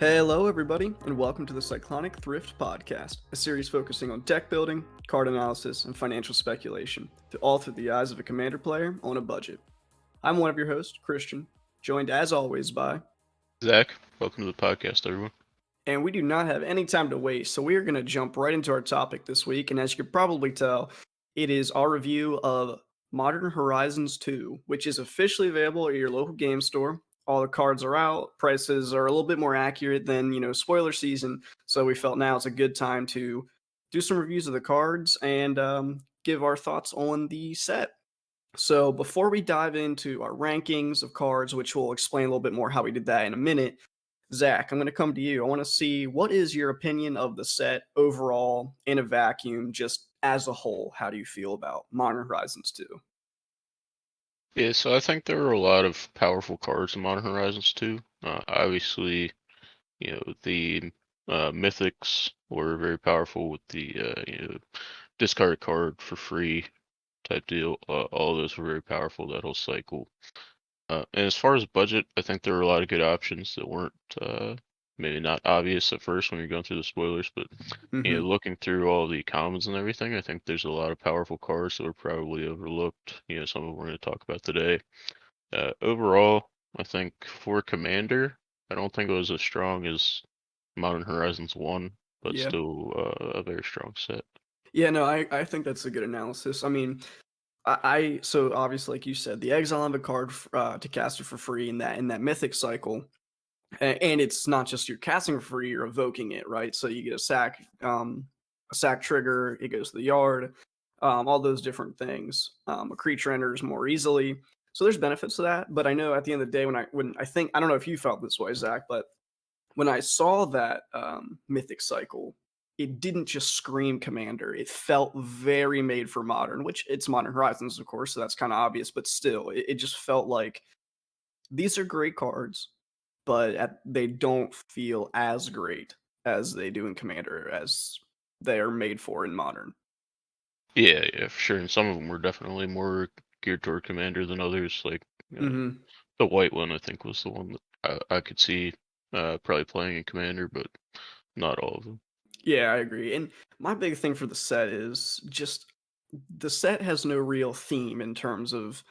Hello, everybody, and welcome to the Cyclonic Thrift Podcast, a series focusing on deck building, card analysis, and financial speculation, all through the eyes of a commander player on a budget. I'm one of your hosts, Christian, joined as always by, Zach, welcome to the podcast, everyone. and we do not have any time to waste, so we are going to jump right into our topic this week. And as you can probably tell, it is our review of Modern Horizons 2, which is officially available at your local game store. All the cards are out, prices are a little bit more accurate than, spoiler season. So we felt now it's a good time to do some reviews of the cards and give our thoughts on the set. So before we dive into our rankings of cards, which we'll explain a little bit more how we did that in a minute, Zach, I'm going to come to you. I want to see what is your opinion of the set overall in a vacuum, just as a whole. How do you feel about Modern Horizons 2? Yeah, so I think there are a lot of powerful cards in Modern Horizons 2. Obviously, the mythics were very powerful with the discard a card for free type deal. All of those were very powerful that whole cycle. And as far as budget, I think there were a lot of good options that weren't maybe not obvious at first when you're going through the spoilers, but Mm-hmm. looking through all the commons and everything, I think there's a lot of powerful cards that were probably overlooked. Some of them we're going to talk about today. Overall, I think for Commander, I don't think it was as strong as Modern Horizons 1, but Yeah. still a very strong set. Yeah, no, I think that's a good analysis. I mean, so obviously, like you said, the exile of a card to cast it for free in that mythic cycle, and it's not just you're casting for free, you're evoking it, right? So you get a sack trigger, it goes to the yard, all those different things. A creature enters more easily, so there's benefits to that. But I know at the end of the day, when I think I don't know if you felt this way, Zach, but when I saw that mythic cycle, it didn't just scream Commander. It felt very made for Modern, which it's Modern Horizons, of course, so that's kind of obvious. But still, it just felt like these are great cards, but they don't feel as great as they do in Commander, as they are made for in Modern. Yeah, for sure. And some of them were definitely more geared toward Commander than others. Like Mm-hmm. the white one, I think, was the one that I could see probably playing in Commander, but not all of them. Yeah, I agree. And my big thing for the set is just the set has no real theme in terms of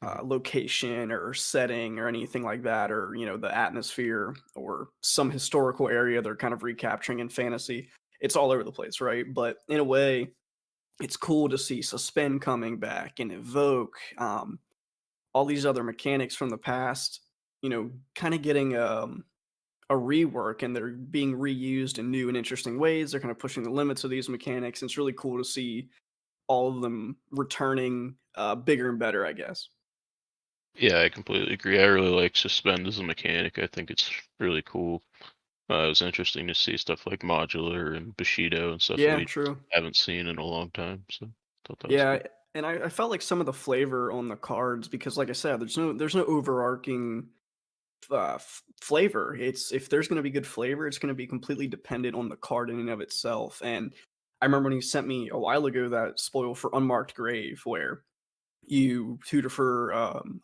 Mhm. location or setting or anything like that, or the atmosphere or some historical area they're kind of recapturing in fantasy. It's all over the place, right? But in a way, it's cool to see suspend coming back and evoke, all these other mechanics from the past, kind of getting a rework, and they're being reused in new and interesting ways. They're kind of pushing the limits of these mechanics. And it's really cool to see all of them returning bigger and better, I guess. Yeah, I completely agree. I really like Suspend as a mechanic. I think it's really cool. It was interesting to see stuff like Modular and Bushido and stuff that Yeah, we true. haven't seen in a long time. So thought that was Yeah, cool. and I felt like some of the flavor on the cards, because like I said, there's no overarching flavor. It's if there's going to be good flavor, it's going to be completely dependent on the card in and of itself. And I remember when he sent me a while ago that spoil for Unmarked Grave, where you tutor for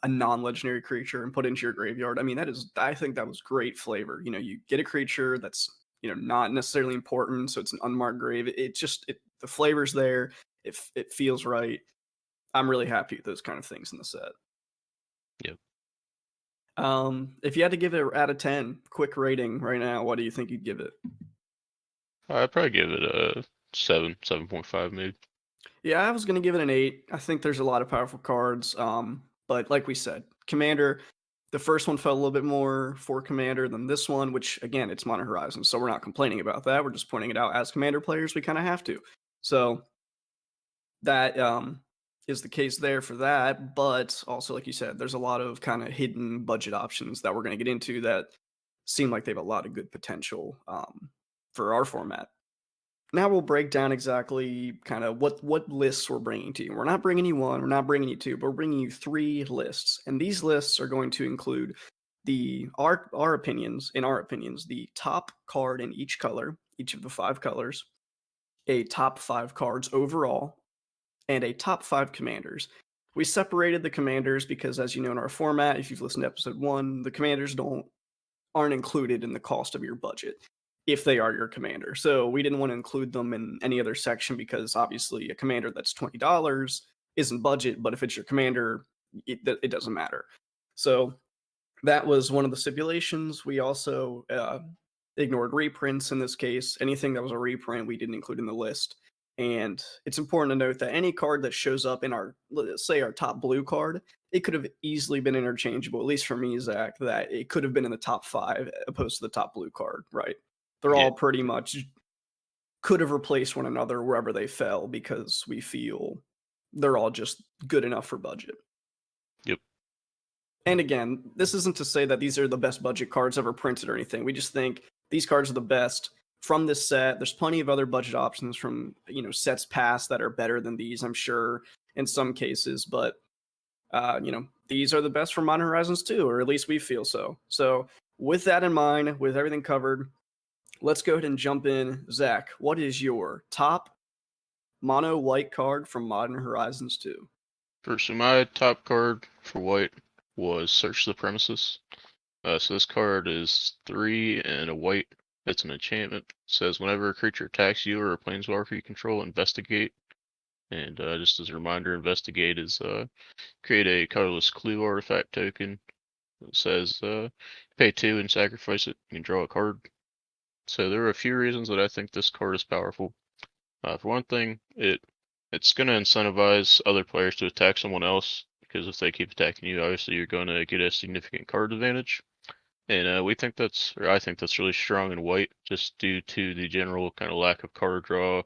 a non-legendary creature and put it into your graveyard. I mean, I think that was great flavor. You get a creature that's not necessarily important, so it's an unmarked grave. The flavor's there. It feels right. I'm really happy with those kind of things in the set. Yep. If you had to give it out of 10, quick rating right now, what do you think you'd give it? I'd probably give it a 7.5 maybe. Yeah, I was gonna give it an 8. I think there's a lot of powerful cards. But like we said, Commander, the first one felt a little bit more for Commander than this one, which again, it's Modern Horizons, so we're not complaining about that. We're just pointing it out as Commander players. We kind of have to. So that is the case there for that. But also, like you said, there's a lot of kind of hidden budget options that we're going to get into that seem like they have a lot of good potential for our format. Now we'll break down exactly kind of what lists we're bringing to you. We're not bringing you one, we're not bringing you two, but we're bringing you 3 lists, and these lists are going to include our opinions, the top card in each color, each of the 5 colors, a top 5 cards overall, and a top 5 commanders. We separated the commanders because, as you know, in our format, if you've listened to episode 1, the commanders don't aren't included in the cost of your budget if they are your commander. So we didn't want to include them in any other section because obviously a commander that's $20 isn't budget, but if it's your commander, it doesn't matter. So that was one of the stipulations. We also ignored reprints in this case. Anything that was a reprint, we didn't include in the list. And it's important to note that any card that shows up in our, let's say, our top blue card, it could have easily been interchangeable, at least for me, Zach, that it could have been in the top 5 opposed to the top blue card, right? They're Yeah. all pretty much could have replaced one another wherever they fell because we feel they're all just good enough for budget. Yep. And again, this isn't to say that these are the best budget cards ever printed or anything. We just think these cards are the best from this set. There's plenty of other budget options from, sets past that are better than these, I'm sure, in some cases. But, these are the best for Modern Horizons 2, or at least we feel so. So with that in mind, with everything covered, let's go ahead and jump in. Zach, what is your top mono white card from Modern Horizons 2? First, so my top card for white was Search the Premises. So this card is 3 and a white. It's an enchantment. It says whenever a creature attacks you or a planeswalker you control, investigate. And just as a reminder, investigate is create a colorless clue artifact token. It says pay 2 and sacrifice it. You can draw a card. So there are a few reasons that I think this card is powerful. For one thing, it's going to incentivize other players to attack someone else, because if they keep attacking you, obviously you're going to get a significant card advantage. And I think that's really strong in white, just due to the general kind of lack of card draw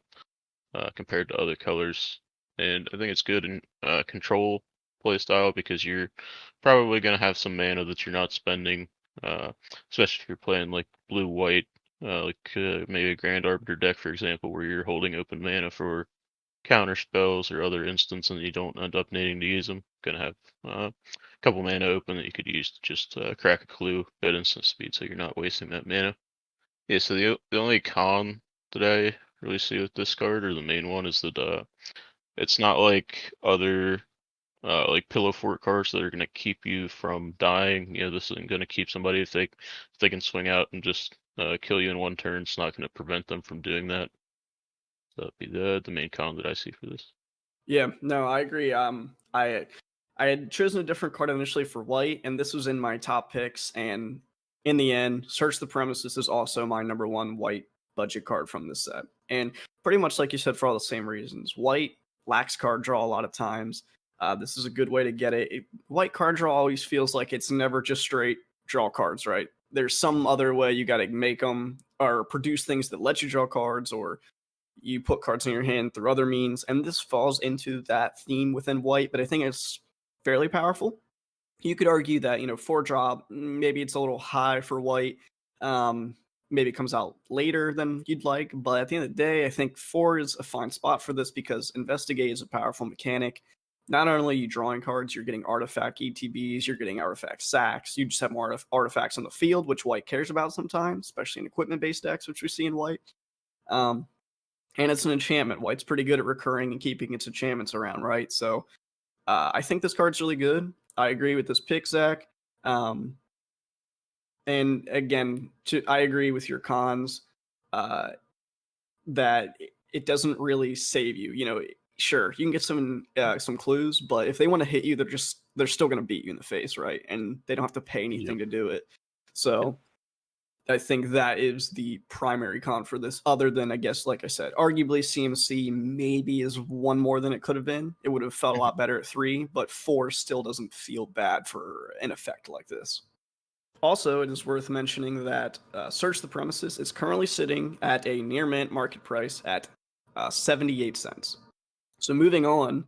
compared to other colors. And I think it's good in control playstyle because you're probably going to have some mana that you're not spending, especially if you're playing like blue-white, maybe a Grand Arbiter deck, for example, where you're holding open mana for counter spells or other instants and you don't end up needing to use them. Gonna have a couple mana open that you could use to just crack a clue at instant speed, so you're not wasting that mana. Yeah, so the only con that I really see with this card, or the main one, is that it's not like other like Pillow Fort cards that are gonna keep you from dying. This isn't gonna keep somebody if they can swing out and just kill you in one turn. It's not gonna prevent them from doing that. So that'd be the main con that I see for this. Yeah, no, I agree. I had chosen a different card initially for white, and this was in my top picks. And in the end, Search the Premises is also my number 1 white budget card from this set. And pretty much like you said, for all the same reasons. White lacks card draw a lot of times. This is a good way to get it. White card draw always feels like it's never just straight draw cards, right? There's some other way you got to make them or produce things that let you draw cards, or you put cards in your hand through other means, and this falls into that theme within white, but I think it's fairly powerful. You could argue that, 4-drop, maybe it's a little high for white. Maybe it comes out later than you'd like, but at the end of the day, I think 4 is a fine spot for this because Investigate is a powerful mechanic. Not only are you drawing cards, you're getting artifact ETBs, you're getting artifact sacks, you just have more artifacts on the field, which white cares about sometimes, especially in equipment-based decks, which we see in white. And it's an enchantment. White's pretty good at recurring and keeping its enchantments around, right? So I think this card's really good. I agree with this pick, Zach. And again, I agree with your cons that it doesn't really save you. Sure, you can get some clues, but if they want to hit you, they're still going to beat you in the face, right? And they don't have to pay anything to do it. So I think that is the primary con for this, other than, I guess, like I said, arguably CMC maybe is 1 more than it could have been. It would have felt a lot better at 3, but 4 still doesn't feel bad for an effect like this. Also, it is worth mentioning that Search the Premises is currently sitting at a near mint market price at 78 cents. So moving on,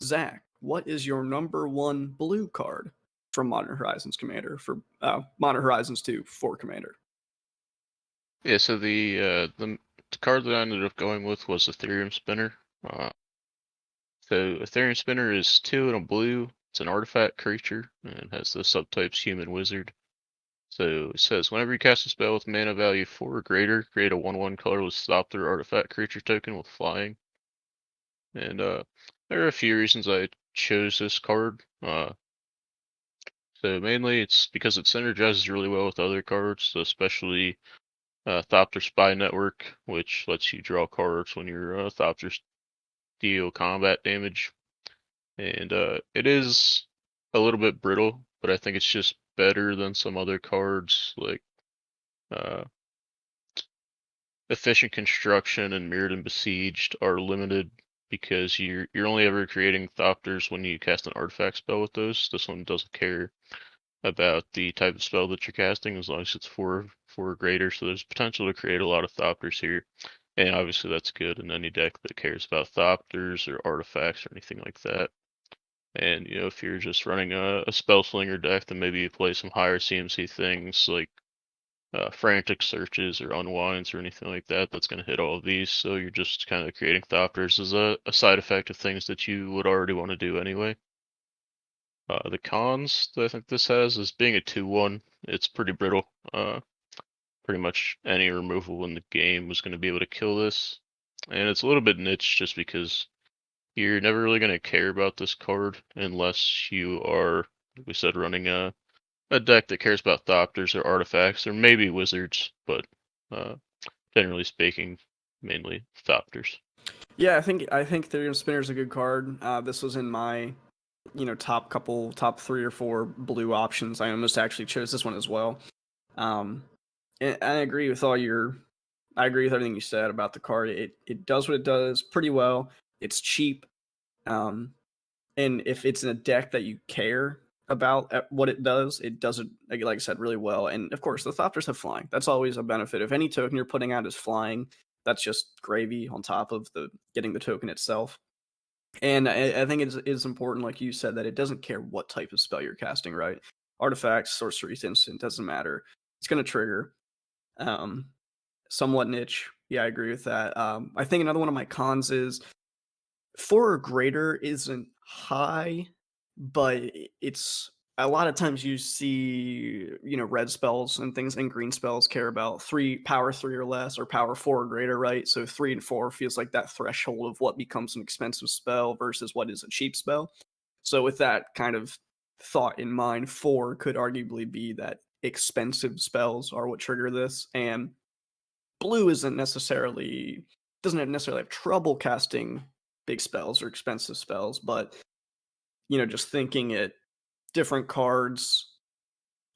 Zach, what is your number 1 blue card from Modern Horizons Commander for Modern Horizons 2 for Commander? Yeah, so the card that I ended up going with was Ethereum Spinner. So Ethereum Spinner is 2 and a blue. It's an artifact creature and has the subtypes Human Wizard. So it says whenever you cast a spell with mana value 4 or greater, create a 1/1 colorless Thopter artifact creature token with flying. And there are a few reasons I chose this card. So mainly it's because it synergizes really well with other cards, so especially Thopter Spy Network, which lets you draw cards when your Thopters deal combat damage. And it is a little bit brittle, but I think it's just better than some other cards like uh, Efficient Construction and Mirrored and Besieged are limited because you're only ever creating Thopters when you cast an artifact spell with those. This one doesn't care about the type of spell that you're casting as long as it's four or greater. So there's potential to create a lot of Thopters here. And obviously that's good in any deck that cares about Thopters or artifacts or anything like that. And if you're just running a spell slinger deck, then maybe you play some higher CMC things like frantic searches or unwinds or anything like that. That's going to hit all of these. So you're just kind of creating Thopters as a side effect of things that you would already want to do anyway. The cons that I think this has is being a 2/1. It's pretty brittle. Pretty much any removal in the game was going to be able to kill this. And it's a little bit niche just because you're never really going to care about this card unless you are, like we said, running a deck that cares about Thopters or artifacts, or maybe wizards, but uh, generally speaking, mainly Thopters. Yeah, I think Ethereum Spinner's a good card. This was in my top 3 or 4 blue options. I almost actually chose this one as well. Um, and I agree with I agree with everything you said about the card. It does what it does pretty well. It's cheap. Um, and if it's in a deck that you care about what it does it like I said really well. And of course, the Thopters have flying. That's always a benefit. If any token you're putting out is flying, that's just gravy on top of the getting the token itself. And I think it's important, like you said, that it doesn't care what type of spell you're casting, right? Artifacts, sorceries, instant, doesn't matter. It's going to trigger. Um, Somewhat niche. Yeah, I agree with that. I think another one of my cons is 4 or greater isn't high, but it's a lot of times you see, red spells and things and green spells care about power 3 or less or power 4 or greater, right? So 3 and 4 feels like that threshold of what becomes an expensive spell versus what is a cheap spell. So with that kind of thought in mind, 4 could arguably be that expensive spells are what trigger this, and blue doesn't necessarily have trouble casting big spells or expensive spells, but just thinking it different cards,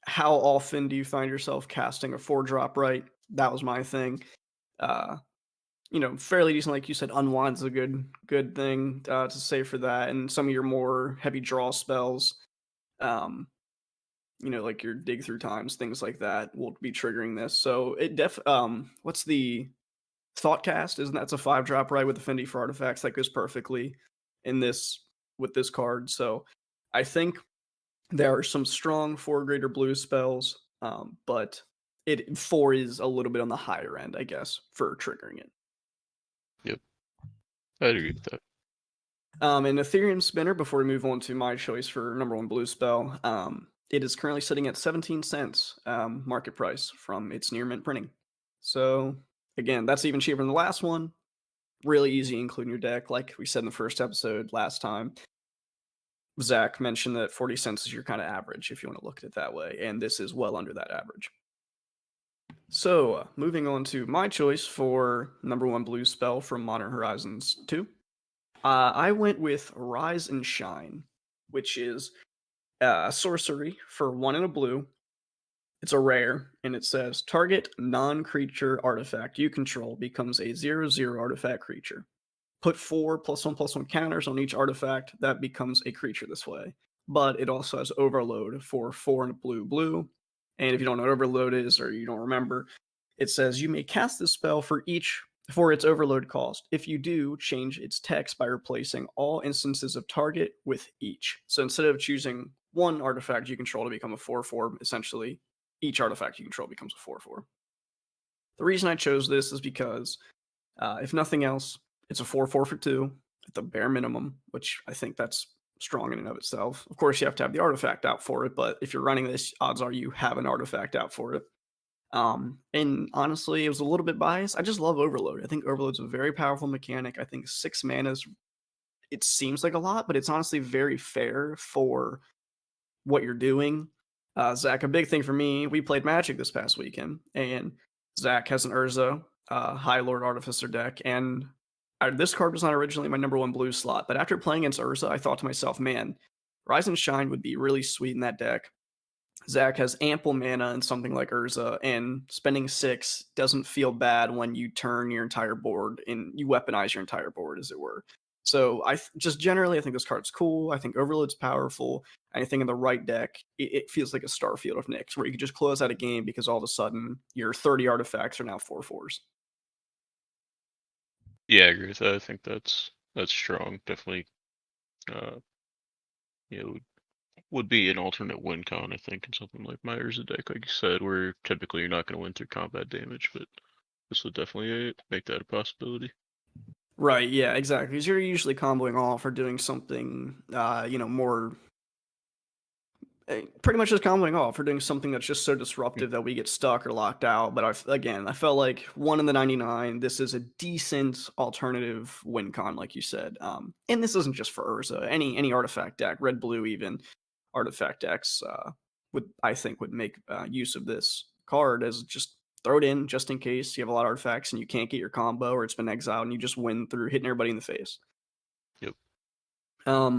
how often do you find yourself casting a 4-drop, right? That was my thing. Uh, fairly decent, like you said. Unwind's a good thing to say for that, and some of your more heavy draw spells, um, like your dig through times, things like that, will be triggering this. So what's the Thoughtcast? Isn't that's a 5-drop, right, with Affinity for artifacts? That goes perfectly in this with this card. So I think there are some strong 4 greater blue spells, but 4 is a little bit on the higher end, I guess, for triggering it. Yep, I'd agree with that. And Ethereum Spinner, before we move on to my choice for number 1 blue spell, it is currently sitting at 17 cents market price from its near mint printing. So again, that's even cheaper than the last one. Really easy to include in your deck, like we said in the first episode last time. Zach mentioned that 40 cents is your kind of average if you want to look at it that way, and this is well under that average. So, moving on to my choice for number 1 blue spell from Modern Horizons 2. I went with Rise and Shine, which is a sorcery for 1 and a blue. It's a rare, and it says target non-creature artifact you control becomes a 0/0 artifact creature. Put 4 +1/+1 counters on each artifact that becomes a creature this way. But it also has Overload for 4 and blue. And if you don't know what Overload is or you don't remember, it says you may cast this spell for its Overload cost. If you do, change its text by replacing all instances of target with each. So instead of choosing one artifact you control to become a 4/4, essentially, each artifact you control becomes a 4/4. The reason I chose this is because, if nothing else, it's a 4/4 for 2 at the bare minimum, which I think that's strong in and of itself. Of course, you have to have the artifact out for it, but if you're running this, odds are you have an artifact out for it. And honestly, it was a little bit biased. I just love Overload. I think Overload's a very powerful mechanic. I think 6 mana it seems like a lot, but it's honestly very fair for what you're doing. Zach, a big thing for me, we played Magic this past weekend, and Zach has an Urza, High Lord Artificer deck, and this card was not originally my number one blue slot, but after playing against Urza, I thought to myself, man, Rise and Shine would be really sweet in that deck. Zach has ample mana in something like Urza, and spending 6 doesn't feel bad when you turn your entire board and you weaponize your entire board, as it were. So just generally, I think this card's cool. I think Overload's powerful. Anything in the right deck, it feels like a Starfield of Nyx, where you can just close out a game because all of a sudden your 30 artifacts are now 4/4s. Yeah, I agree with that. I think that's strong. Definitely, uh, you know, would be an alternate win con, I think, in something like my Urza deck, like you said, where typically you're not going to win through combat damage, but this would definitely make that a possibility. Right, yeah, exactly. Because you're usually comboing off or doing something, more pretty much just comboing off or doing something that's just so Mm. disruptive that we get stuck or locked out. But I felt like 1 in the 99. This is a decent alternative win con, like you said. And this isn't just for Urza. Any artifact deck, red blue even artifact decks would make use of this card as just throw it in just in case you have a lot of artifacts and you can't get your combo or it's been exiled and you just win through hitting everybody in the face. Yep.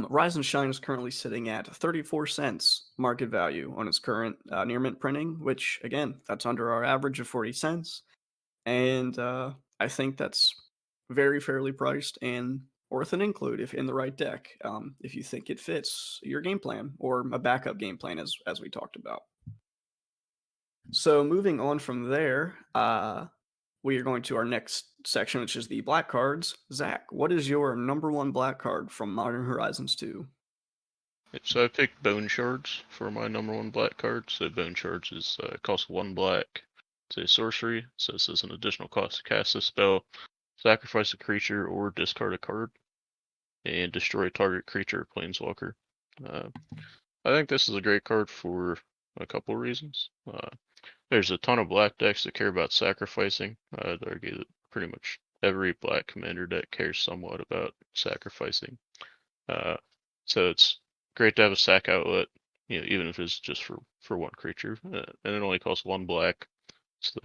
Rise and Shine is currently sitting at 34 cents market value on its current near mint printing, which again, that's under our average of 40 cents. And I think that's very fairly priced and worth an include if in the right deck, if you think it fits your game plan or a backup game plan, as we talked about. So moving on from there, we are going to our next section, which is the black cards. Zach, what is your number one black card from Modern Horizons 2? So I picked Bone Shards for my number one black card. So Bone Shards is cost 1 black. It's a sorcery, so this is an additional cost to cast this spell. Sacrifice a creature or discard a card, and destroy target creature or planeswalker. Uh, I think this is a great card for a couple reasons. There's a ton of black decks that care about sacrificing. I'd argue that pretty much every black commander deck cares somewhat about sacrificing. Uh, so it's great to have a sack outlet, even if it's just for one creature, and it only costs 1 black, so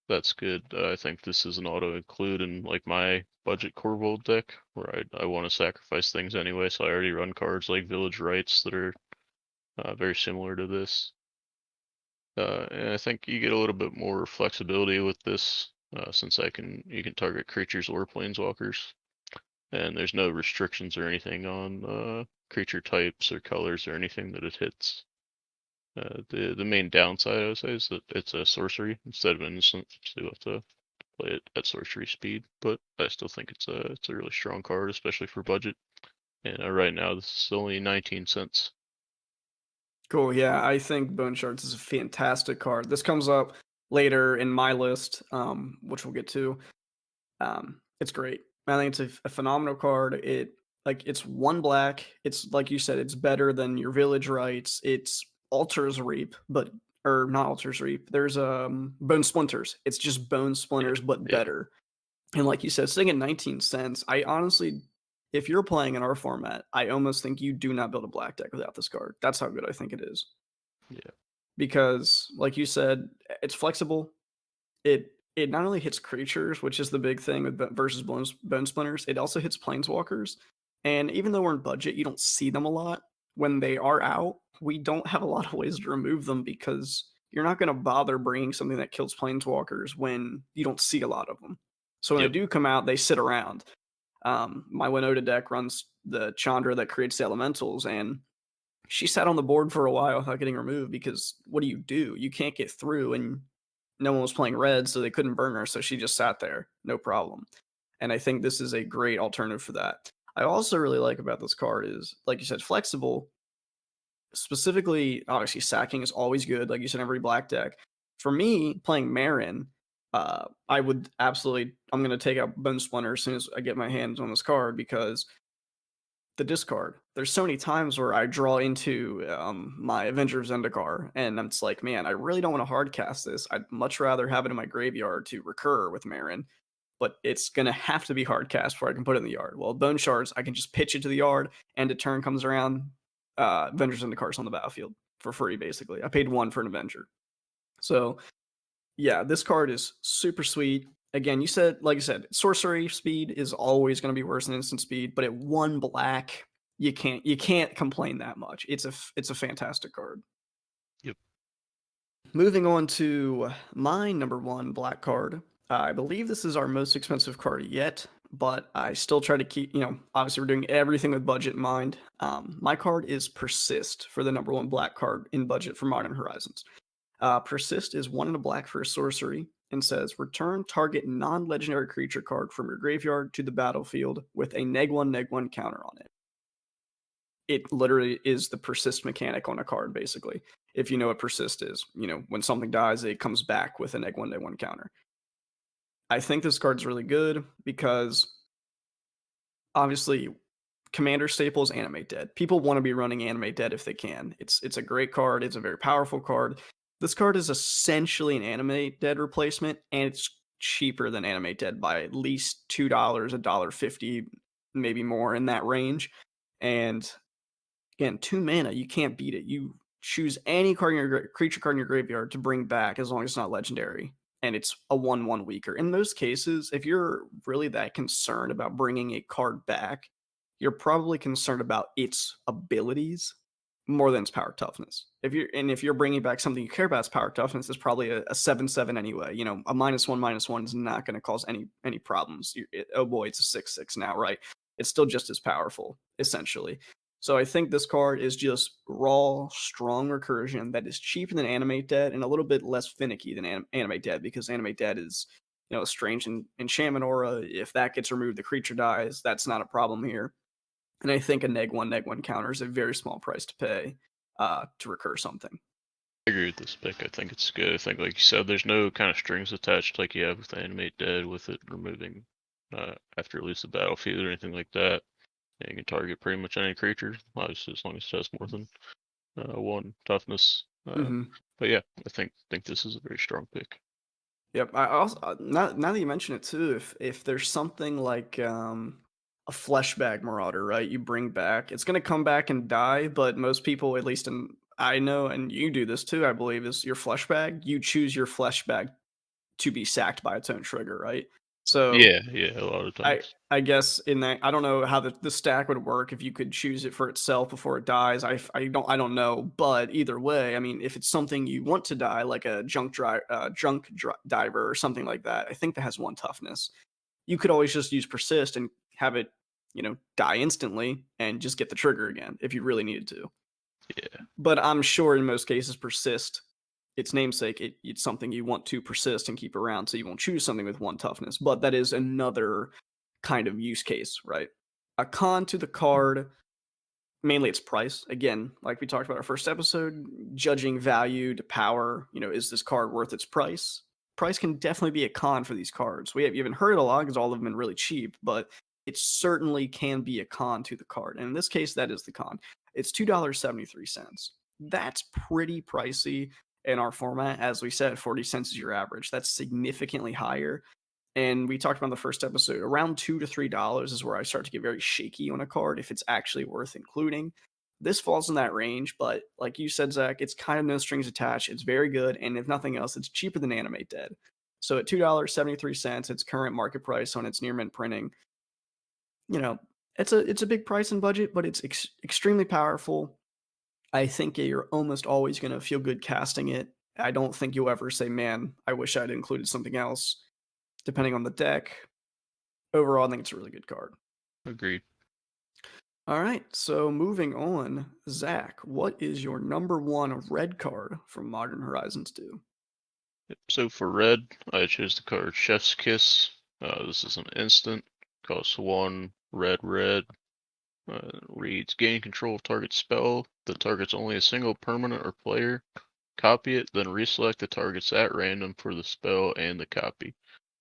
that's good. I think this is an auto include in like my budget Corvold deck where I want to sacrifice things anyway, so I already run cards like Village Rites that are very similar to this. And I think you get a little bit more flexibility with this, since you can target creatures or planeswalkers, and there's no restrictions or anything on creature types or colors or anything that it hits. The main downside I would say is that it's a sorcery instead of an instant, so you have to play it at sorcery speed. But I still think it's a really strong card, especially for budget. And right now this is only 19 cents. Cool. Yeah, I think Bone Shards is a fantastic card. This comes up later in my list, which we'll get to. It's great. I think it's a phenomenal card. It's 1 black. It's like you said, it's better than your Village Rites. It's Altars Reap, but or not Altars Reap. There's Bone Splinters. It's just Bone Yeah, Splinters, but yeah, better. And like you said, sitting at 19 cents, I honestly, if you're playing in our format, I almost think you do not build a black deck without this card. That's how good I think it is. yeah, Because, like you said, it's flexible. It not only hits creatures, which is the big thing with versus bone splinters, it also hits planeswalkers. And even though we're in budget, you don't see them a lot. When they are out, we don't have a lot of ways to remove them because you're not going to bother bringing something that kills planeswalkers when you don't see a lot of them. So when they yep, do come out, they sit around. My Winota deck runs the Chandra that creates the elementals, and she sat on the board for a while without getting removed because what do? You can't get through, and no one was playing red, so they couldn't burn her, so she just sat there, no problem. And I think this is a great alternative for that. I also really like about this card is, like you said, flexible. Specifically, obviously, sacking is always good, like you said, every black deck. For me, playing Marin, I would absolutely. I'm going to take out Bone Splinter as soon as I get my hands on this card because the discard. There's so many times where I draw into my Avenger of Zendikar, and it's like, man, I really don't want to hard cast this. I'd much rather have it in my graveyard to recur with Marin, but it's gonna have to be hard cast before I can put it in the yard. Well, Bone Shards, I can just pitch it to the yard, and a turn comes around, Avengers of Zendikar's on the battlefield. for free, basically. I paid 1 for an Avenger. So, yeah, this card is super sweet. Again, like you said, sorcery speed is always going to be worse than instant speed, but at 1 black, you can't complain that much. It's a fantastic card. Yep. Moving on to my number 1 black card. I believe this is our most expensive card yet, but I still try to keep, obviously we're doing everything with budget in mind. My card is Persist for the number 1 black card in budget for Modern Horizons. Persist is 1 and a black for a sorcery and says return target non-legendary creature card from your graveyard to the battlefield with a -1/-1 counter on it. It literally is the persist mechanic on a card, basically. If you know what persist is, when something dies, it comes back with a -1/-1 counter. I think this card's really good because obviously Commander staples Animate Dead. People want to be running Animate Dead if they can. It's a great card. It's a very powerful card. This card is essentially an Animate Dead replacement, and it's cheaper than Animate Dead by at least $2, $1.50, maybe more in that range. And again, 2 mana, you can't beat it. You choose any card in your creature card in your graveyard to bring back as long as it's not legendary, and it's a 1/1 weaker. In those cases, if you're really that concerned about bringing a card back, you're probably concerned about its abilities more than its power toughness. If you're bringing back something you care about, its power toughness is probably a 7/7 anyway. A -1/-1 is not going to cause any problems. Oh boy, it's a 6/6 now, right? It's still just as powerful, essentially. So I think this card is just raw, strong recursion that is cheaper than Animate Dead and a little bit less finicky than Animate Dead, because Animate Dead is, a strange enchantment aura. If that gets removed, the creature dies. That's not a problem here. And I think a -1/-1 counter is a very small price to pay to recur something. I agree with this pick. I think it's good. I think, like you said, there's no kind of strings attached like you have with Animate Dead, with it removing after it leaves the battlefield or anything like that. Yeah, you can target pretty much any creature, obviously as long as it has more than 1 toughness. Mm-hmm. But yeah, I think this is a very strong pick. Yep. I also now that you mention it too, if there's something like a fleshbag marauder, right? You bring back, it's gonna come back and die, but most people, at least I know, and you do this too, I believe, is your fleshbag. You choose your fleshbag to be sacked by its own trigger, right? So Yeah, a lot of I times. I guess in that, I don't know how the stack would work if you could choose it for itself before it dies. I don't know, but either way, I mean, if it's something you want to die, like a diver or something like that, I think that has 1 toughness. You could always just use persist and have it, die instantly and just get the trigger again if you really needed to. Yeah, But I'm sure in most cases, persist, its namesake, it's something you want to persist and keep around, so you won't choose something with 1 toughness. But that is another kind of use case, right? A con to the card, mainly its price. Again, like we talked about our first episode, judging value to power, is this card worth its price? Price can definitely be a con for these cards. You haven't heard it a lot because all of them have been really cheap, but it certainly can be a con to the card. And in this case, that is the con. It's $2.73. That's pretty pricey in our format. As we said, 40 cents is your average. That's significantly higher. And we talked about in the first episode, around $2 to $3 is where I start to get very shaky on a card if it's actually worth including. This falls in that range, but like you said, Zach, it's kind of no strings attached. It's very good, and if nothing else, it's cheaper than Animate Dead. So at $2.73, its current market price on its near mint printing, you know, it's a big price and budget, but it's extremely powerful. I think you're almost always going to feel good casting it. I don't think you'll ever say, "Man, I wish I'd included something else." Depending on the deck, overall, I think it's a really good card. agreed. All right, so moving on, Zach, what is your number 1 red card from Modern Horizons 2? Yep. So for red, I chose the card Chef's Kiss. This is an instant. Costs 1 red red. Reads gain control of target spell that targets only a single permanent or player. Copy it, then reselect the targets at random for the spell and the copy.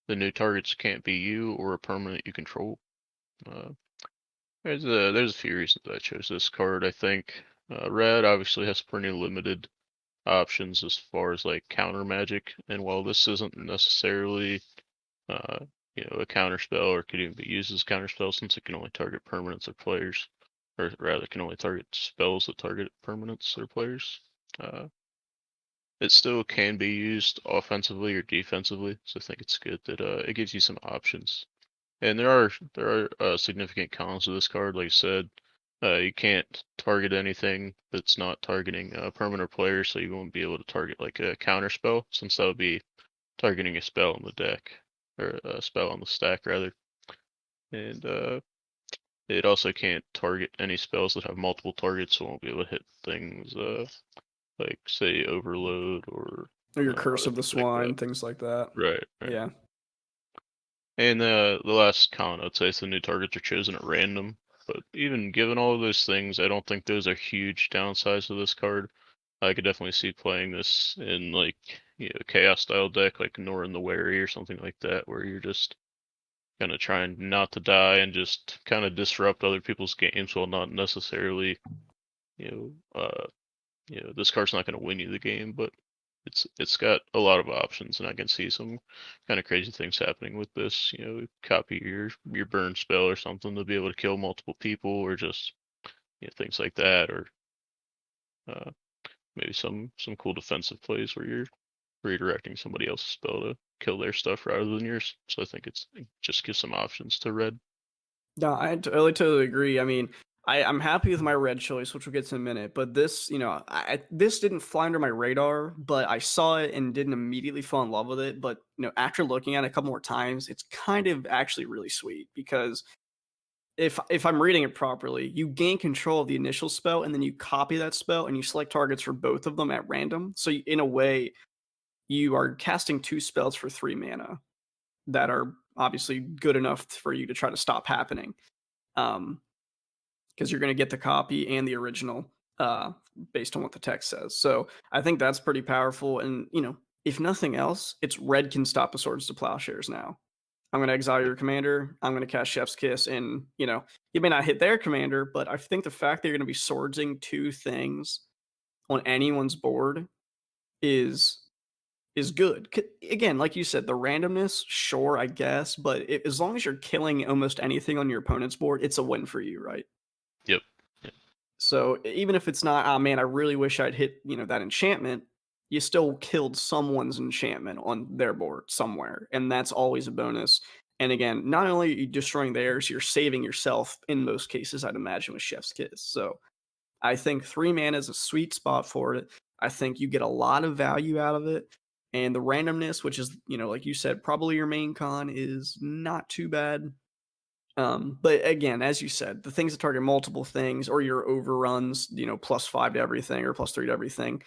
The new targets can't be you or a permanent you control. Uh, there's a few reasons I chose this card. I think red obviously has pretty limited options as far as like counter magic, and while this isn't necessarily uh, a counter spell, or could even be used as counter spell since it can only target permanents or players, or rather can only target spells that target permanents or players. Uh, it still can be used offensively or defensively, so I think it's good that it gives you some options. And there are significant cons to this card. Like I said, you can't target anything that's not targeting a permanent player, so you won't be able to target like a counter spell, since that would be targeting a spell on the deck or a spell on the stack rather. And it also can't target any spells that have multiple targets, so it won't be able to hit things like say overload Or your Curse other of the things like that. Swine, things like that. Right, right. Yeah. And the last con I'd say is the new targets are chosen at random. But even given all of those things, I don't think those are huge downsides to this card. I could definitely see playing this in like chaos style deck like Norn the Wary or something like that, where you're just kind of trying not to die and just kind of disrupt other people's games while not necessarily you this card's not going to win you the game, but it's got a lot of options, and I can see some kind of crazy things happening with this. Copy your burn spell or something to be able to kill multiple people, or just things like that, or uh, maybe some cool defensive plays where you're redirecting somebody else's spell to kill their stuff rather than yours. So I think it just gives some options to red. No, totally agree. I mean, I'm happy with my red choice, which we'll get to in a minute. But this, this didn't fly under my radar, but I saw it and didn't immediately fall in love with it. But after looking at it a couple more times, it's kind of actually really sweet because if I'm reading it properly, you gain control of the initial spell and then you copy that spell and you select targets for both of them at random. So in a way, you are casting two spells for 3 mana that are obviously good enough for you to try to stop happening. Um, because you're going to get the copy and the original based on what the text says. So I think that's pretty powerful. And if nothing else, it's red can stop the swords to plowshares now. I'm going to exile Yep. your commander. I'm going to cast Chef's Kiss, and you may not hit their commander, but I think the fact that you're going to be swordsing two things on anyone's board is good. Again, like you said, the randomness, sure, I guess, but as long as you're killing almost anything on your opponent's board, it's a win for you, right? Yep. Yep. So even if it's not, oh man, I really wish I'd hit, that enchantment, you still killed someone's enchantment on their board somewhere. And that's always a bonus. And again, not only are you destroying theirs, you're saving yourself in most cases, I'd imagine, with Chef's Kiss. So I think 3 mana is a sweet spot for it. I think you get a lot of value out of it. And the randomness, which is, like you said, probably your main con, is not too bad. But again, as you said, the things that target multiple things or your overruns, +5 to everything or +3 to everything,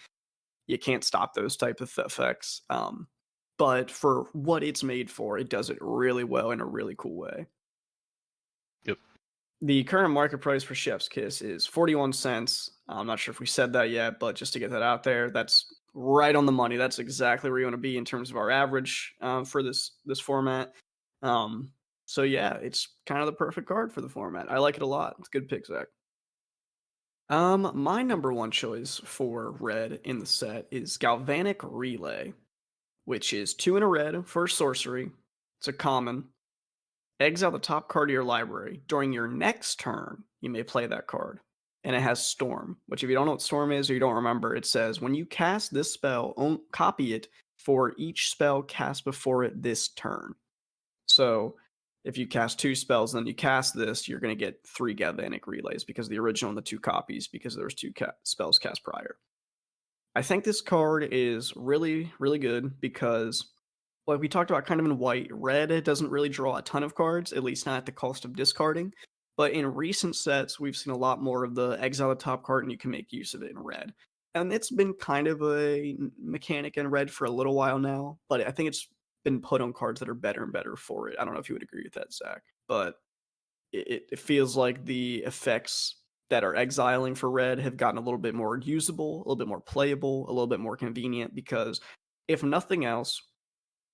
you can't stop those type of effects. But for what it's made for, it does it really well in a really cool way. Yep. The current market price for Chef's Kiss is 41 cents. I'm not sure if we said that yet, but just to get that out there, that's right on the money. That's exactly where you want to be in terms of our average for this format. So yeah, it's kind of the perfect card for the format. I like it a lot. It's a good pick, Zach. My number one choice for red in the set is Galvanic Relay, which is 2 in a red for a sorcery. It's a common. Exile the top card of your library. During your next turn, you may play that card. And it has Storm, which if you don't know what Storm is or you don't remember, it says when you cast this spell, copy it for each spell cast before it this turn. So if you cast 2 spells and then you cast this, you're going to get 3 Galvanic Relays because of the original and the 2 copies because there's 2 spells cast prior. I think this card is really, really good because, like we talked about kind of in white, red doesn't really draw a ton of cards, at least not at the cost of discarding. But in recent sets, we've seen a lot more of the exile the top card and you can make use of it in red. And it's been kind of a mechanic in red for a little while now, but I think it's been put on cards that are better and better for it. I don't know if you would agree with that, Zach, but it feels like the effects that are exiling for red have gotten a little bit more usable, a little bit more playable, a little bit more convenient because if nothing else,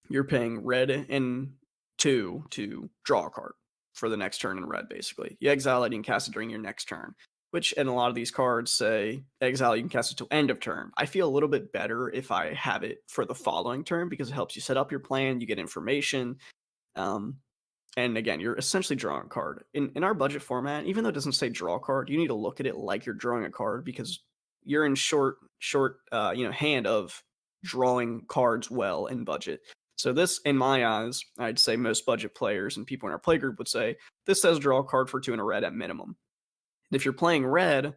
you're paying red and 2 to draw a card for the next turn in red, basically. You exile it, you can cast it during your next turn, which in a lot of these cards say exile, you can cast it till end of turn. I feel a little bit better if I have it for the following turn because it helps you set up your plan, you get information. And again, you're essentially drawing a card. In our budget format, even though it doesn't say draw a card, you need to look at it like you're drawing a card because you're in short hand of drawing cards well in budget. So this, in my eyes, I'd say most budget players and people in our playgroup would say this says draw a card for 2 in a red at minimum. And if you're playing red,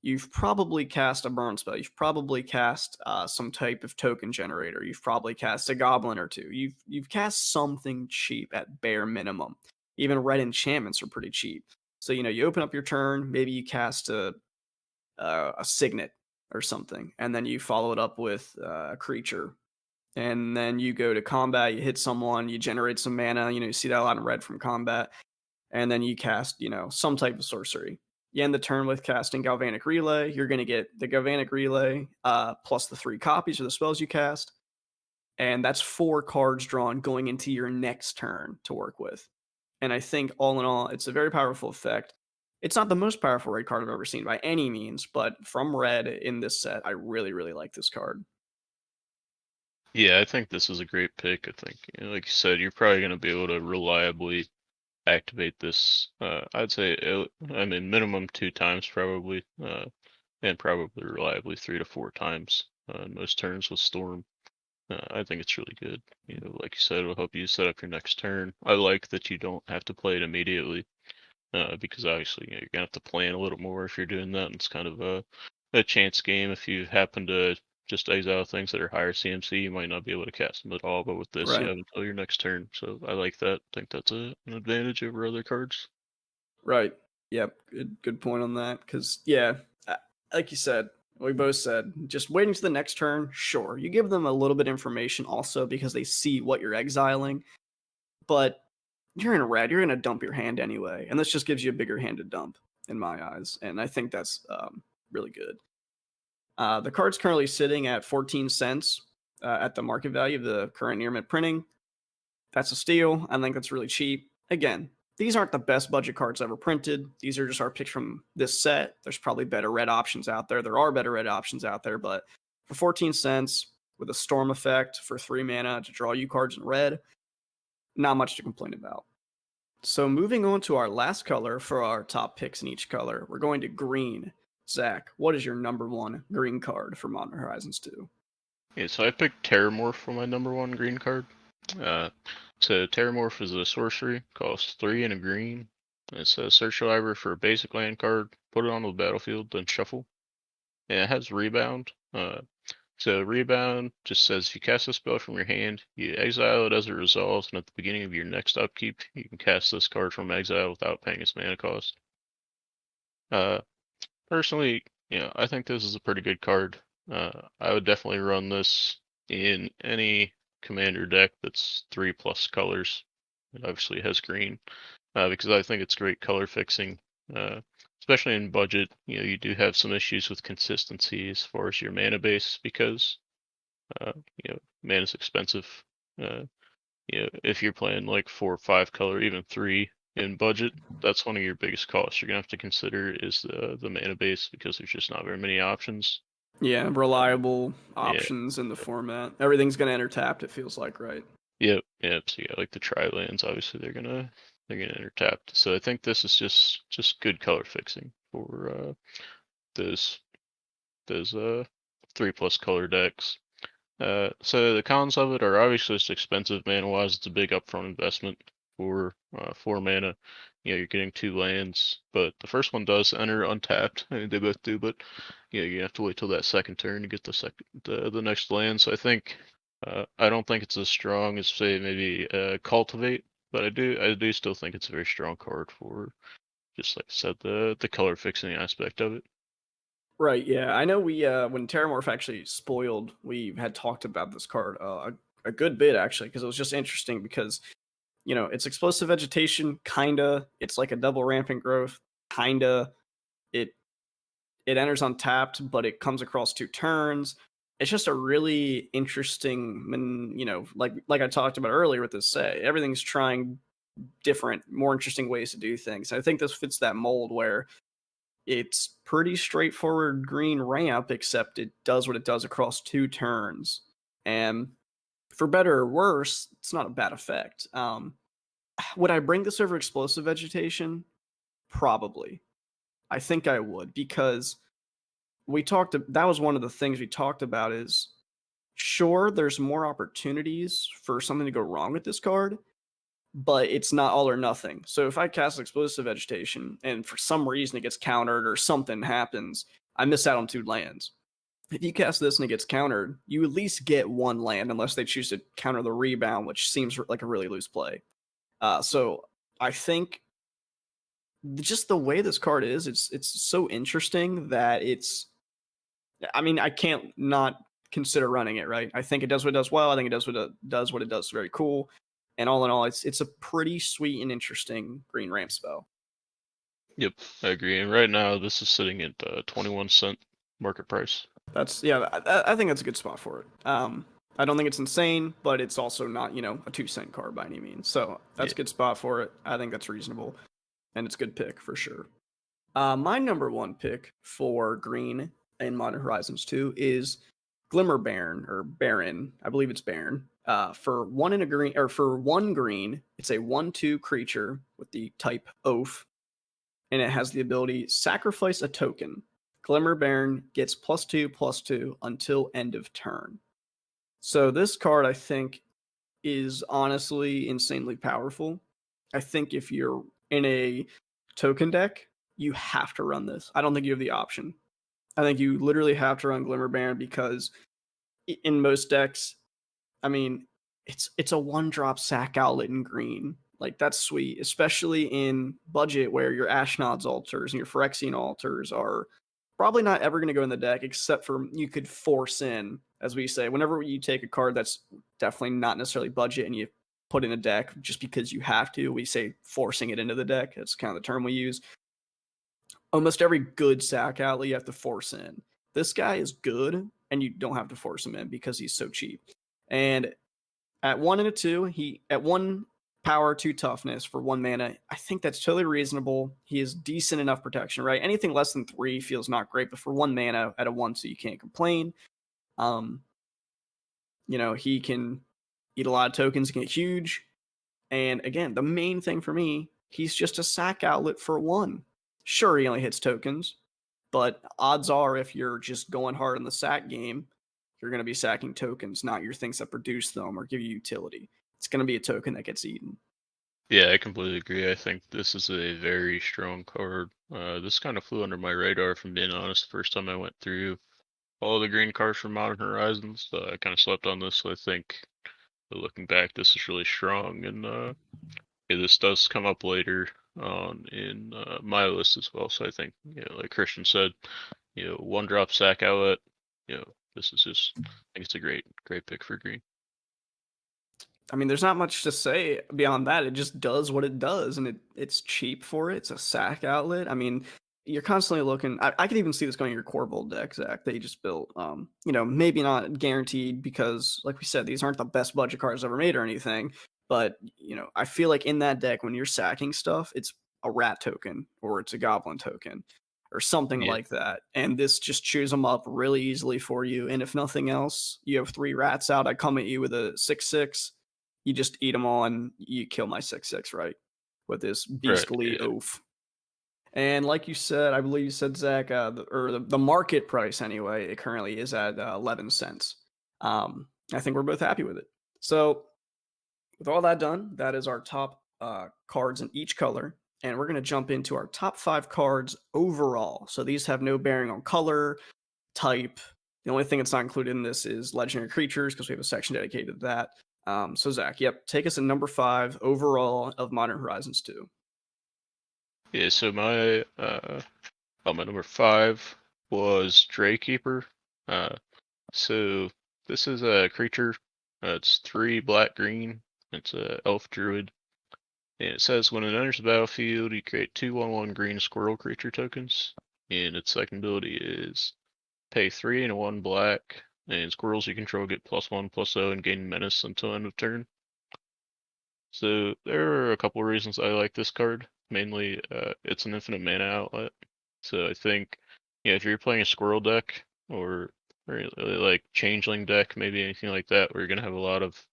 you've probably cast a burn spell. You've probably cast some type of token generator. You've probably cast a goblin or two. You've cast something cheap at bare minimum. Even red enchantments are pretty cheap. So you open up your turn. Maybe you cast a signet or something, and then you follow it up with a creature. And then you go to combat. You hit someone. You generate some mana. You see that a lot in red from combat. And then you cast some type of sorcery. You end the turn with casting Galvanic Relay. You're going to get the Galvanic Relay plus the 3 copies of the spells you cast. And that's 4 cards drawn going into your next turn to work with. And I think all in all, it's a very powerful effect. It's not the most powerful red card I've ever seen by any means, but from red in this set, I really, really like this card. Yeah, I think this is a great pick. I think, like you said, you're probably going to be able to reliably activate this. I'd say, minimum 2 times probably, and probably reliably 3 to 4 times in most turns with Storm. I think it's really good. Like you said, it'll help you set up your next turn. I like that you don't have to play it immediately, because obviously you're gonna have to plan a little more if you're doing that. And it's kind of a chance game. If you happen to just exile things that are higher CMC, you might not be able to cast them at all. But with this, you Right. have until your next turn. So I like that. I think that's an advantage over other cards. Right. Yep. Good point on that. Because, yeah, like you said, we both said, just waiting to the next turn, sure. You give them a little bit of information also because they see what you're exiling. But you're in red, you're going to dump your hand anyway. And this just gives you a bigger hand to dump, in my eyes. And I think that's really good. The card's currently sitting at 14 cents at the market value of the current near mint printing. That's a steal. I think that's really cheap. Again, these aren't the best budget cards ever printed. These are just our picks from this set. There's probably better red options out there. There are better red options out there, but for 14 cents with a storm effect for 3 mana to draw you cards in red, not much to complain about. So moving on to our last color for our top picks in each color, we're going to green. Zach, what is your number 1 green card for Modern Horizons 2? Yeah, so I picked Terramorph for my number 1 green card. So Terramorph is a sorcery, costs 3 and a green. It says search your library for a basic land card, put it on the battlefield, then shuffle. And it has rebound. So rebound just says if you cast a spell from your hand, you exile it as it resolves, and at the beginning of your next upkeep, you can cast this card from exile without paying its mana cost. Personally, I think this is a pretty good card. I would definitely run this in any commander deck that's 3+ colors. It obviously has green, because I think it's great color fixing. Especially in budget, you do have some issues with consistency as far as your mana base because, mana is expensive. If you're playing like 4 or 5 color, even 3 in budget, that's one of your biggest costs you're gonna have to consider is the mana base because there's just not very many options. Yeah, reliable Yeah, options in the format. Everything's going to enter tapped, it feels like, right? yep. So yeah, like the tri-lands, obviously they're gonna enter tapped. So I think this is just good color fixing for those 3+ color decks. So the cons of it are obviously it's expensive mana wise. It's a big upfront investment for 4 mana. You're getting 2 lands, but the first one does enter untapped. I mean, they both do, but you have to wait till that second turn to get the next land. So I think I don't think it's as strong as say maybe Cultivate, but I do still think it's a very strong card for just like I said the color fixing aspect of it. Right, yeah. I know we when Terramorph actually spoiled, we had talked about this card a good bit actually because it was just interesting because it's explosive vegetation kinda, it's like a double rampant growth kinda. It it enters untapped, but it comes across 2 turns. It's just a really interesting, like I talked about earlier with this set. Everything's trying different, more interesting ways to do things. I think this fits that mold where it's pretty straightforward green ramp, except it does what it does across 2 turns. And for better or worse, it's not a bad effect. Would I bring this over explosive vegetation? Probably. I think I would because that was one of the things we talked about is sure there's more opportunities for something to go wrong with this card, but it's not all or nothing. So if I cast Explosive Vegetation and for some reason it gets countered or something happens, I miss out on 2 lands. If you cast this and it gets countered, you at least get 1 land unless they choose to counter the rebound, which seems like a really loose play. So I think just the way this card is, it's so interesting that it's. I mean, I can't not consider running it. Right? I think it does what it does well. I think it does what it does very cool. And all in all, it's a pretty sweet and interesting green ramp spell. Yep, I agree. And right now, this is sitting at 21 cent market price. I think that's a good spot for it. I don't think it's insane, but it's also not a 2 cent card by any means. So that's a good spot for it. I think that's reasonable, and it's a good pick for sure. My number one pick for green in Modern Horizons 2 is Glimmer Baron or Baron. I believe it's Baron. For 1 green, it's a 1/2 creature with the type Oath, and it has the ability sacrifice a token. Glimmer Baron gets +2/+2 until end of turn. So this card, I think, is honestly insanely powerful. I think if you're in a token deck, you have to run this. I don't think you have the option. I think you literally have to run Glimmer Baron because in most decks, I mean, it's a 1-drop sack outlet in green. Like that's sweet, especially in budget where your Ashnod's altars and your Phyrexian altars are probably not ever going to go in the deck, except for you could force in, as we say, whenever you take a card that's definitely not necessarily budget and you put in a deck just because you have to. We say forcing it into the deck. That's kind of the term we use. Almost every good sack outlet you have to force in. This guy is good, and you don't have to force him in because he's so cheap. And at 1 and a 2, he at 1 power, 2 toughness for 1 mana. I think that's totally reasonable. He is decent enough protection, right? Anything less than 3 feels not great, but for 1 mana at a 1, so you can't complain. He can eat a lot of tokens, can get huge. And again, the main thing for me, he's just a sack outlet for 1. Sure, he only hits tokens, but odds are if you're just going hard in the sack game, you're going to be sacking tokens, not your things that produce them or give you utility. It's going to be a token that gets eaten. Yeah, I completely agree. I think this is a very strong card. This kind of flew under my radar, if I'm being honest. The first time I went through all the green cards from Modern Horizons, I kind of slept on this. So I think, looking back, this is really strong. And this does come up later on in my list as well. So I think, like Christian said, 1-drop sack outlet. This is just, I think it's a great pick for green. I mean, there's not much to say beyond that. It just does what it does, and it's cheap for it. It's a sack outlet. I mean, you're constantly looking. I could even see this going in your core build deck, Zach, that you just built. Maybe not guaranteed because, like we said, these aren't the best budget cards ever made or anything. But I feel like in that deck, when you're sacking stuff, it's a rat token or it's a goblin token or something like that. And this just chews them up really easily for you. And if nothing else, you have 3 rats out. I come at you with a 6/6. You just eat them all and you kill my 6/6, right? With this beastly oath. And like you said, I believe you said, Zach, the market price anyway, it currently is at 11 cents. I think we're both happy with it. So with all that done, that is our top cards in each color. And we're going to jump into our top 5 cards overall. So these have no bearing on color, type. The only thing that's not included in this is legendary creatures because we have a section dedicated to that. So Zach, take us to number 5 overall of Modern Horizons 2. Yeah, so my number 5 was Draykeeper. So this is a creature. It's 3 black green. It's a elf druid. And it says when it enters the battlefield, you create 2/1/1 green squirrel creature tokens. And its second ability is pay 3 and a 1 black. And squirrels you control get +1/+0 and gain menace until end of turn. So there are a couple of reasons I like this card. Mainly, it's an infinite mana outlet. So I think, if you're playing a squirrel deck or like changeling deck, maybe anything like that, where you're gonna have a lot of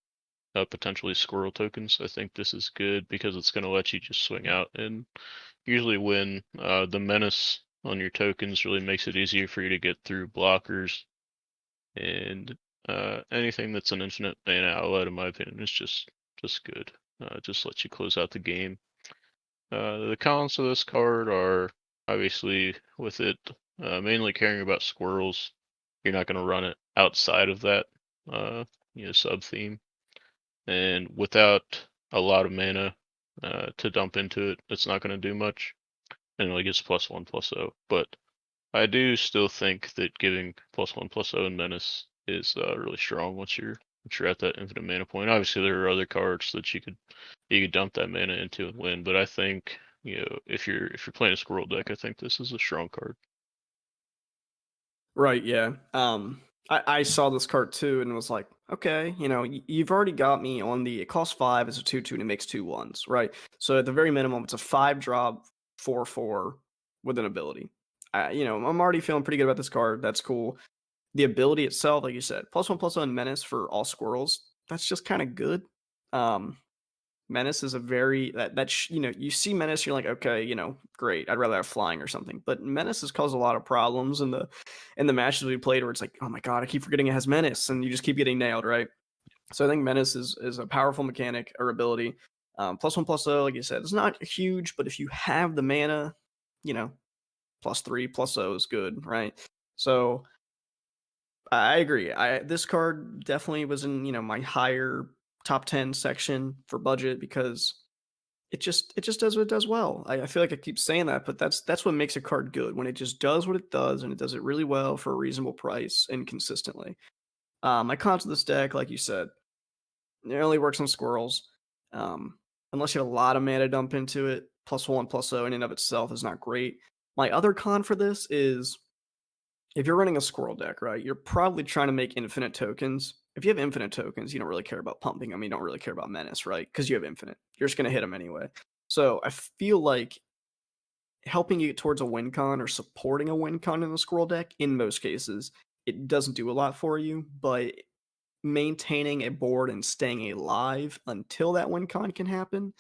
potentially squirrel tokens, I think this is good because it's gonna let you just swing out and usually win. The menace on your tokens, really makes it easier for you to get through blockers, and anything that's an infinite mana outlet, in my opinion, is just good. Just lets you close out the game. The cons of this card are obviously with it mainly caring about squirrels. You're not going to run it outside of that uh, sub theme, and without a lot of mana to dump into it, it's not going to do much, and it only gets +1/+0. But I do still think that giving +1/+0 in Menace is really strong once you're at that infinite mana point. Obviously, there are other cards that you could dump that mana into and win, but I think if you're playing a squirrel deck, I think this is a strong card. Right, yeah. I saw this card too and was like, okay, you've already got me on the, it costs 5, it's a 2/2, and it makes 2/1s, right? So at the very minimum, it's a 5 drop 4/4 with an ability. I'm already feeling pretty good about this card. That's cool. The ability itself, like you said, +1/+1 menace for all squirrels. That's just kind of good. Um, Menace is a very you see Menace, you're like, okay, great. I'd rather have flying or something. But Menace has caused a lot of problems in the matches we played where it's like, oh my god, I keep forgetting it has Menace, and you just keep getting nailed, right? So I think Menace is a powerful mechanic or ability. +1/+0, like you said, it's not huge, but if you have the mana, +3/+0 is good, right? So I agree. This card definitely was in my higher top 10 section for budget because it just does what it does well. I feel like I keep saying that, but that's what makes a card good, when it just does what it does and it does it really well for a reasonable price and consistently. My cons of this deck, like you said, it only works on squirrels. Um, Unless you have a lot of mana dump into it, +1/+0 in and of itself is not great. My other con for this is if you're running a squirrel deck, right, you're probably trying to make infinite tokens. If you have infinite tokens, you don't really care about pumping them. You don't really care about menace, right? Because you have infinite. You're just going to hit them anyway. So I feel like helping you get towards a win con or supporting a win con in the squirrel deck, in most cases, it doesn't do a lot for you, but maintaining a board and staying alive until that win con can happen,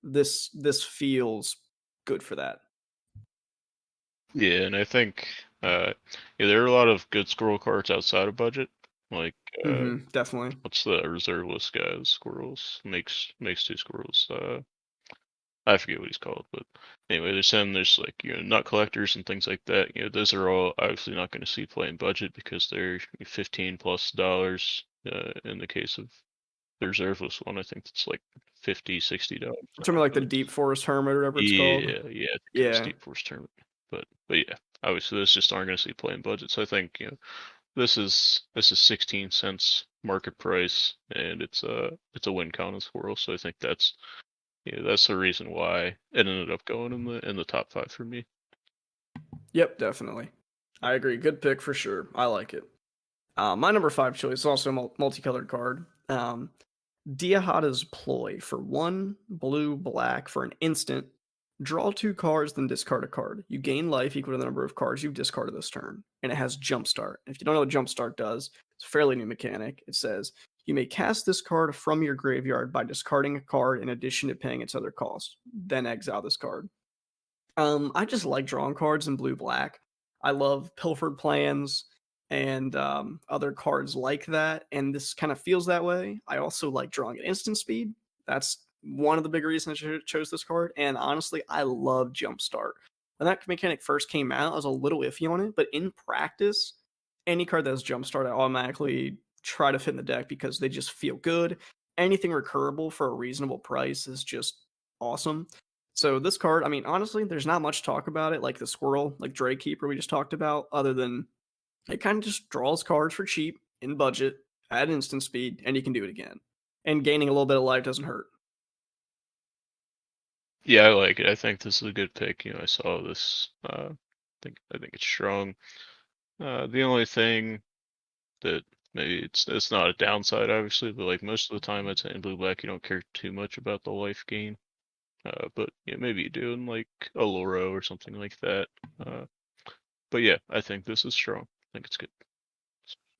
this feels good for that. Yeah, and I think there are a lot of good squirrel cards outside of budget. Like Definitely. what's the reserve list guy? Squirrels makes two squirrels. I forget what he's called, but anyway, there's him. There's like nut collectors and things like that. Those are all obviously not going to see play in budget because they're $15+ in the case of the reserve list one. I think it's like $50, $60. Something like the Deep Forest Hermit or whatever it's called. Yeah, I think it was Yeah. Deep Force Tournament. But yeah, obviously those just aren't going to see play in budget. So I think this is 16 cents market price, and it's a win con as well. So I think that's the reason why it ended up going in the top 5 for me. Yep, definitely. I agree. Good pick for sure. I like it. My number 5 choice is also a multicolored card. Diahada's Ploy for 1 blue black for an instant. Draw 2 cards, then discard a card. You gain life equal to the number of cards you've discarded this turn. And it has Jumpstart. If you don't know what Jumpstart does, it's a fairly new mechanic. It says you may cast this card from your graveyard by discarding a card in addition to paying its other cost. Then exile this card. I just like drawing cards in blue black. I love pilfered plans and other cards like that, and this kind of feels that way. I also like drawing at instant speed. That's one of the big reasons I chose this card. And honestly, I love Jumpstart. When that mechanic first came out, I was a little iffy on it, but in practice, any card that has Jumpstart, I automatically try to fit in the deck because they just feel good. Anything recurable for a reasonable price is just awesome. So this card, I mean, honestly, there's not much talk about it, like the squirrel, like Drake Keeper we just talked about, other than it kind of just draws cards for cheap in budget at instant speed, and you can do it again. And gaining a little bit of life doesn't hurt. Yeah, I like it. I think this is a good pick. I saw this. I think it's strong. The only thing that maybe it's not a downside, obviously, but like most of the time, I'd say in blue black, you don't care too much about the life gain. But maybe you do in like a Loro or something like that. But yeah, I think this is strong. I think it's good.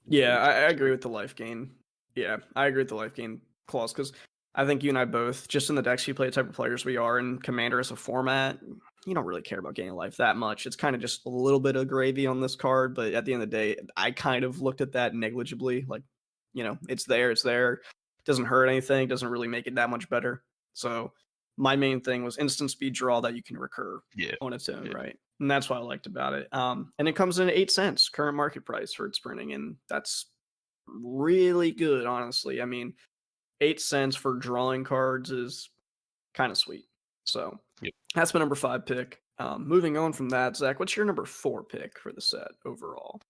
Yeah, It's I agree three. with the life gain. Yeah, I agree with the life gain clause because I think you and I both, just in the decks you play, the type of players we are, and Commander as a format, you don't really care about gaining life that much. It's kind of just a little bit of gravy on this card, but at the end of the day, I kind of looked at that negligibly. Like, it's there, it's there. Doesn't hurt anything, doesn't really make it that much better. So my main thing was instant speed draw that you can recur Yeah. on its own, Yeah. right? And that's what I liked about it. And it comes in at 8 cents current market price for its printing, and that's really good, honestly. I mean, 8 cents for drawing cards is kind of sweet. So Yep. that's my number 5 pick. Moving on from that, Zach, what's your number 4 pick for the set overall?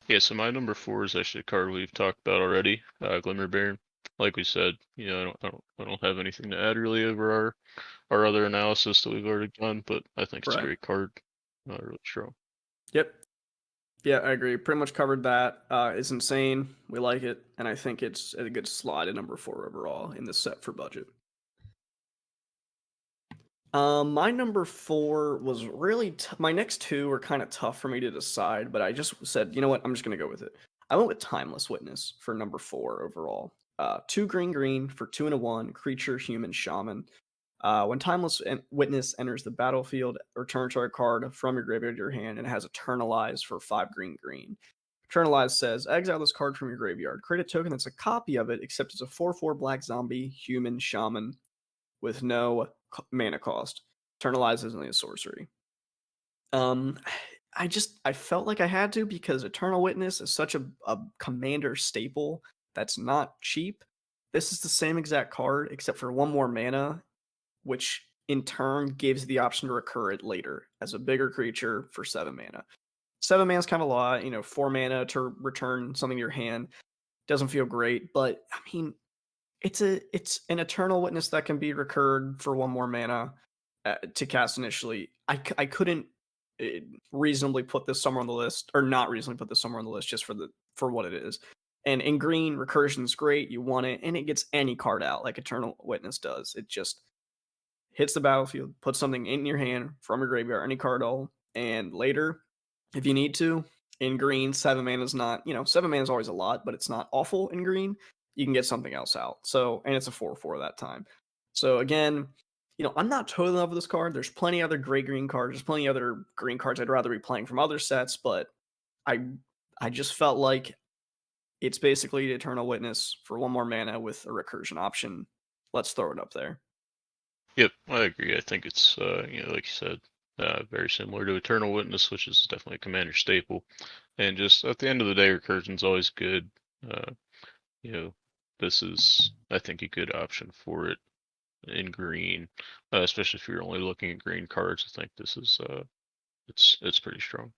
Yeah, so my number 4 is actually a card we've talked about already, Glimmer Baron. Like we said, I don't have anything to add really over our other analysis that we've already done, but I think it's a Right. great card, really strong. Yep. Yeah, I agree. Pretty much covered that. It's insane. We like it, and I think it's a good slide at number 4 overall in the set for budget. My number 4 was really my next two were kind of tough for me to decide, but I just said, you know what, I'm just gonna go with it. I went with Timeless Witness for number 4 overall. 2 green for 2 and a 1 creature human shaman. When Witness enters the battlefield, return target card from your graveyard to your hand, and it has Eternalize for 5 green. Eternalize says, exile this card from your graveyard. Create a token that's a copy of it, except it's a 4/4 black zombie human shaman with no mana cost. Eternalize isn't a sorcery. Um, I felt like I had to because Eternal Witness is such a commander staple that's not cheap. This is the same exact card except for 1 more mana, which in turn gives the option to recur it later as a bigger creature for 7 mana. 7 mana is kind of a lot, 4 mana to return something to your hand doesn't feel great, but I mean, it's an Eternal Witness that can be recurred for 1 more mana to cast initially. I couldn't uh, reasonably put this somewhere on the list, or not reasonably put this somewhere on the list, just for what it is. And in green, recursion is great. You want it, and it gets any card out like Eternal Witness does. It just hits the battlefield, puts something in your hand from your graveyard, any card all, and later, if you need to, in green, 7 mana is not, 7 mana is always a lot, but it's not awful in green. You can get something else out. So, and it's a 4/4 that time. So again, I'm not totally in love with this card. There's plenty other gray green cards. There's plenty other green cards I'd rather be playing from other sets, but I I just felt like it's basically Eternal Witness for 1 more mana with a recursion option. Let's throw it up there. Yep, I agree. I think it's, like you said, very similar to Eternal Witness, which is definitely a commander staple. And just at the end of the day, recursion's always good. Uh, you know, this is, I think, a good option for it in green, especially if you're only looking at green cards. I think this is, it's pretty strong.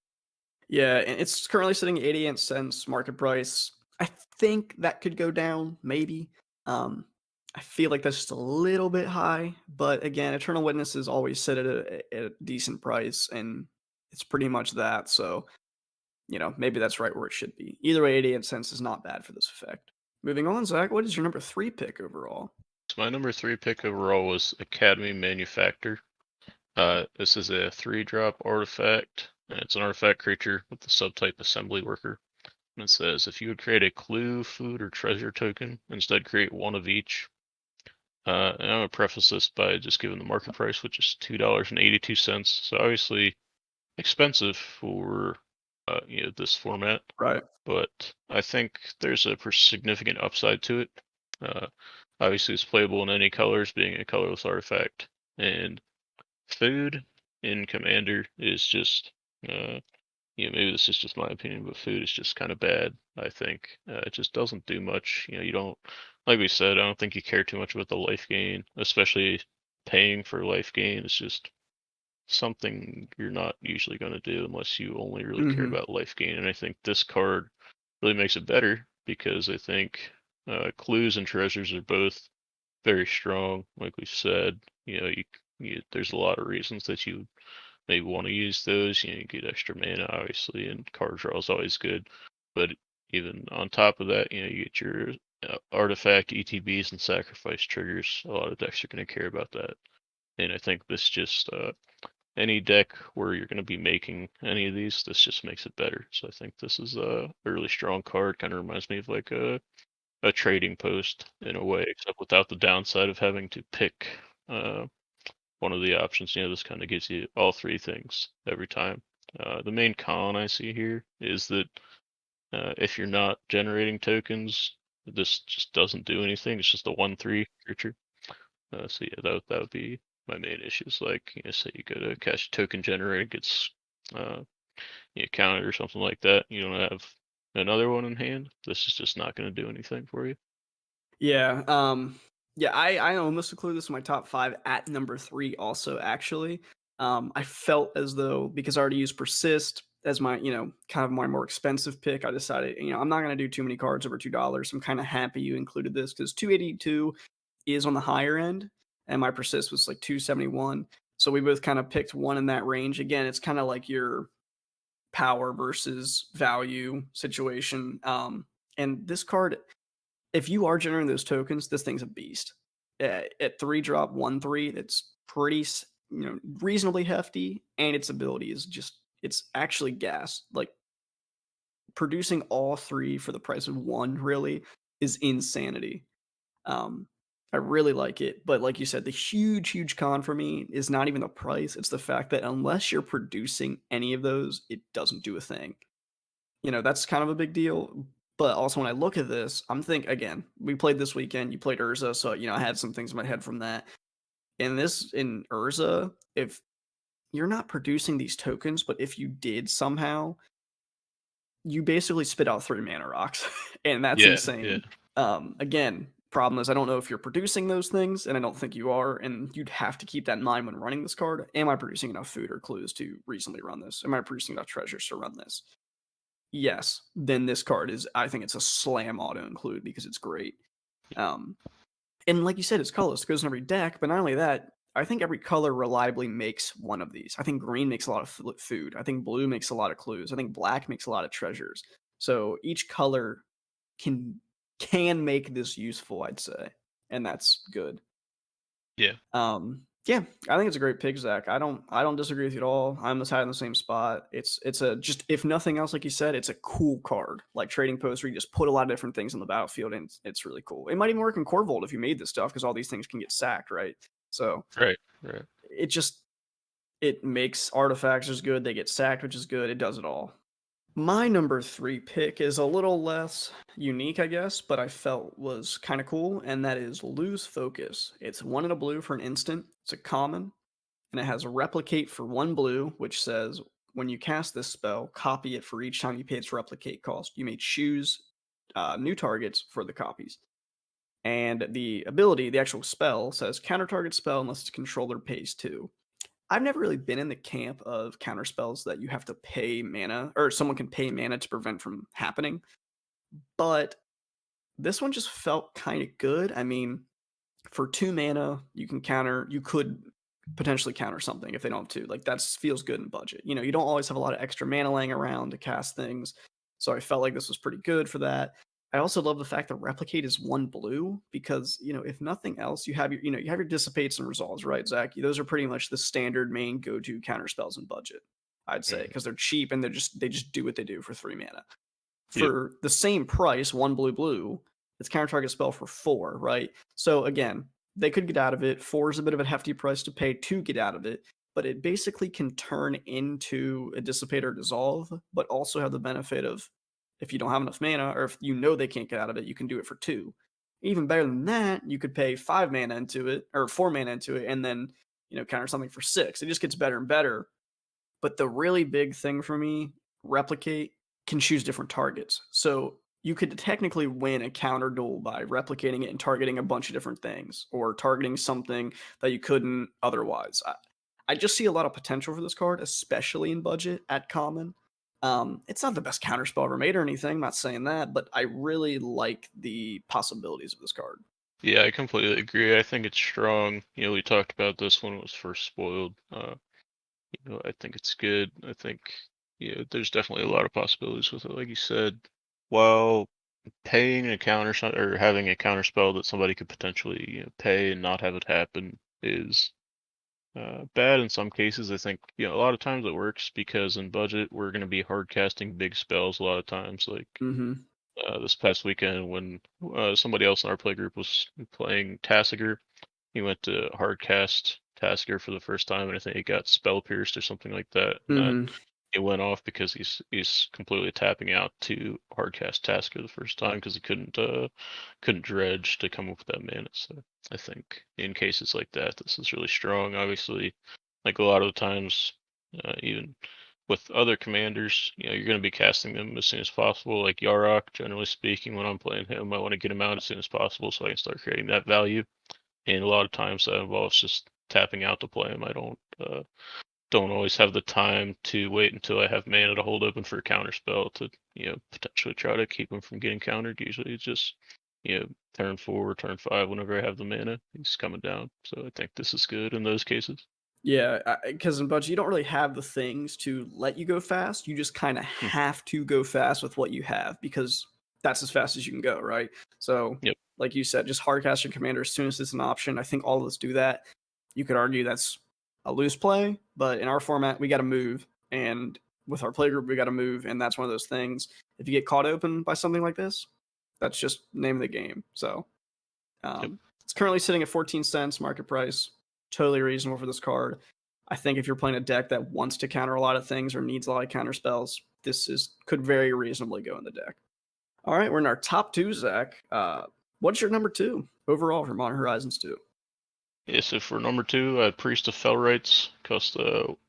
Yeah, and it's currently sitting at 88 cents market price. I think that could go down, maybe. Um, I feel like that's just a little bit high, but again, Eternal Witness is always set at a decent price, and it's pretty much that. So, maybe that's right where it should be. Either way, 88 cents is not bad for this effect. Moving on, Zach, what is your number 3 pick overall? So my number 3 pick overall was Academy Manufactor. This is a 3-drop artifact. And it's an artifact creature with the subtype Assembly Worker. And it says, if you would create a clue, food, or treasure token, instead create one of each. And I'm going to preface this by just giving the market price, which is $2.82. So obviously expensive for this format, Right. but I think there's a significant upside to it. Uh, Obviously, it's playable in any colors, being a colorless artifact, and food in Commander is just maybe this is just my opinion, but food is just kind of bad. I think it just doesn't do much. You don't, like we said, I don't think you care too much about the life gain, especially paying for life gain. It's just something you're not usually going to do unless you only really care Mm-hmm. about life gain. And I think this card really makes it better because I think clues and treasures are both very strong. Like we said, there's a lot of reasons that you maybe want to use those. You get extra mana, obviously, and card draw is always good. But even on top of that, you get your artifact ETBs and sacrifice triggers. A lot of decks are going to care about that. And I think this just any deck where you're going to be making any of these, this just makes it better. So I think this is a really strong card. Kind of reminds me of like a trading post in a way, except without the downside of having to pick uh, one of the options. This kind of gives you all three things every time. The main con I see here is that if you're not generating tokens, this just doesn't do anything. It's just a 1/3 creature. So yeah, that would be my main issues. Like, say you go to cast a token generator, it gets uh, counted or something like that. You don't have another one in hand. This is just not going to do anything for you. Yeah, yeah, I almost included this in my top 5 at number 3 also, actually. I felt as though because I already used Persist as my, kind of my more expensive pick, I decided, I'm not gonna do too many cards over $2. I'm kinda happy you included this because 282 is on the higher end, and my Persist was, like, 271. So we both kinda picked one in that range. Again, it's kinda like your power versus value situation, and this card, if you are generating those tokens, this thing's a beast. At 3 drop 1/3, it's pretty, reasonably hefty, and its ability is just it's actually gas. Like producing all 3 for the price of 1 really is insanity. Um, I really like it, but like you said, the huge, huge con for me is not even the price. It's the fact that unless you're producing any of those, it doesn't do a thing. That's kind of a big deal. But also when I look at this, I'm think again, we played this weekend, you played Urza, so I had some things in my head from that. In Urza, if you're not producing these tokens, but if you did somehow, you basically spit out 3 mana rocks. And that's Yeah, yeah, insane. Again, problem is I don't know if you're producing those things, and I don't think you are, and you'd have to keep that in mind when running this card. Am I producing enough food or clues to reasonably run this? Am I producing enough treasures to run this? Yes, then this card is I think it's a slam auto include because it's great. Um, and like you said, it's colorless. It goes in every deck, but not only that, I think every color reliably makes one of these. I think green makes a lot of food. I think blue makes a lot of clues. I think black makes a lot of treasures. So each color can make this useful, I'd say, and that's good. yeah. Yeah, I think it's a great pick, Zach. I don't disagree with you at all. I'm just in the same spot. It's a just if nothing else, like you said, it's a cool card. Like Trading Post, where you just put a lot of different things on the battlefield, and it's really cool. It might even work in Corvold if you made this stuff, because all these things can get sacked, right? So Right, right. it just it makes artifacts is good. They get sacked, which is good. It does it all. My number 3 pick is a little less unique, I guess, but I felt was kind of cool, and that is Lose Focus. It's 1 in a blue for an instant. It's a common, and it has a replicate for 1 blue, which says when you cast this spell, copy it for each time you pay its replicate cost. You may choose new targets for the copies. And the ability, the actual spell, says counter target spell unless its controller pays 2. I've never really been in the camp of counter spells that you have to pay mana, or someone can pay mana to prevent from happening. But this one just felt kind of good. I mean, for 2 mana, you could potentially counter something if they don't have to. Like that feels good in budget. You don't always have a lot of extra mana laying around to cast things. So I felt like this was pretty good for that. I also love the fact that replicate is 1 blue because, if nothing else, you have your dissipates and resolves, right, Zach? Those are pretty much the standard main go-to counter spells in budget, I'd say, Mm. because they're cheap and they just do what they do for 3 mana. Yep. For the same price, 1 blue blue, it's counter target spell for 4, right? So again, they could get out of it. 4 is a bit of a hefty price to pay to get out of it, but it basically can turn into a dissipate or dissolve, but also have the benefit of if you don't have enough mana, or if they can't get out of it, you can do it for 2. Even better than that, you could pay 5 mana into it, or 4 mana into it, and then counter something for 6. It just gets better and better. But the really big thing for me, replicate can choose different targets. So you could technically win a counter duel by replicating it and targeting a bunch of different things, or targeting something that you couldn't otherwise. I just see a lot of potential for this card, especially in budget at common. It's not the best counterspell ever made or anything. I'm not saying that, but I really like the possibilities of this card. Yeah, I completely agree. I think it's strong. We talked about this when it was first spoiled. I think it's good. I think, there's definitely a lot of possibilities with it. Like you said, while paying a or having a counter spell that somebody could potentially, pay and not have it happen is bad in some cases. I think, a lot of times it works because in budget we're going to be hard casting big spells a lot of times. Like Mm-hmm. this past weekend when somebody else in our play group was playing Tassiger, he went to hard cast Tasker for the first time, and I think he got spell pierced or something like that. Mm-hmm. It went off because he's completely tapping out to hardcast Tasker the first time because he couldn't dredge to come up with that mana. So I think in cases like that, this is really strong. Obviously, like a lot of the times, even with other commanders, you're going to be casting them as soon as possible. Like Yarok, generally speaking, when I'm playing him, I want to get him out as soon as possible so I can start creating that value. And a lot of times that involves just tapping out to play him. I don't always have the time to wait until I have mana to hold open for a counter spell to, potentially try to keep him from getting countered. Usually it's just, turn 4, turn 5, whenever I have the mana, he's coming down. So I think this is good in those cases. Yeah, because in budget you don't really have the things to let you go fast. You just kind of Hmm. have to go fast with what you have because that's as fast as you can go, right? So, Yep. like you said, just hardcast your commander as soon as it's an option. I think all of us do that. You could argue that's a loose play, but in our format, we got to move, and with our playgroup, we got to move, and that's one of those things. If you get caught open by something like this, that's just name of the game. So, Yep. it's currently sitting at 14 cents market price. Totally reasonable for this card. I think if you're playing a deck that wants to counter a lot of things or needs a lot of counter spells, could very reasonably go in the deck. All right, we're in our top two, Zach. What's your number 2 overall for Modern Horizons 2? Yeah, so for number 2, I had Priest of Felrites, cost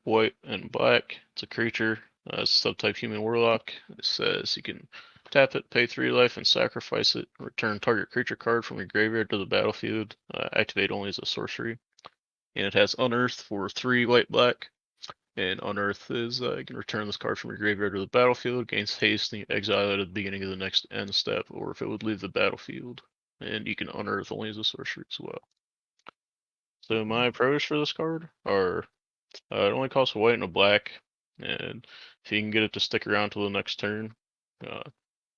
white and black. It's a creature, subtype human warlock. It says you can tap it, pay 3 life, and sacrifice it. Return target creature card from your graveyard to the battlefield. Activate only as a sorcery. And it has Unearth for 3 white black. And Unearth is you can return this card from your graveyard to the battlefield, gains haste, and you exile it at the beginning of the next end step, or if it would leave the battlefield. And you can Unearth only as a sorcery as well. So my pros for this card are it only costs a white and a black, and if you can get it to stick around till the next turn, uh,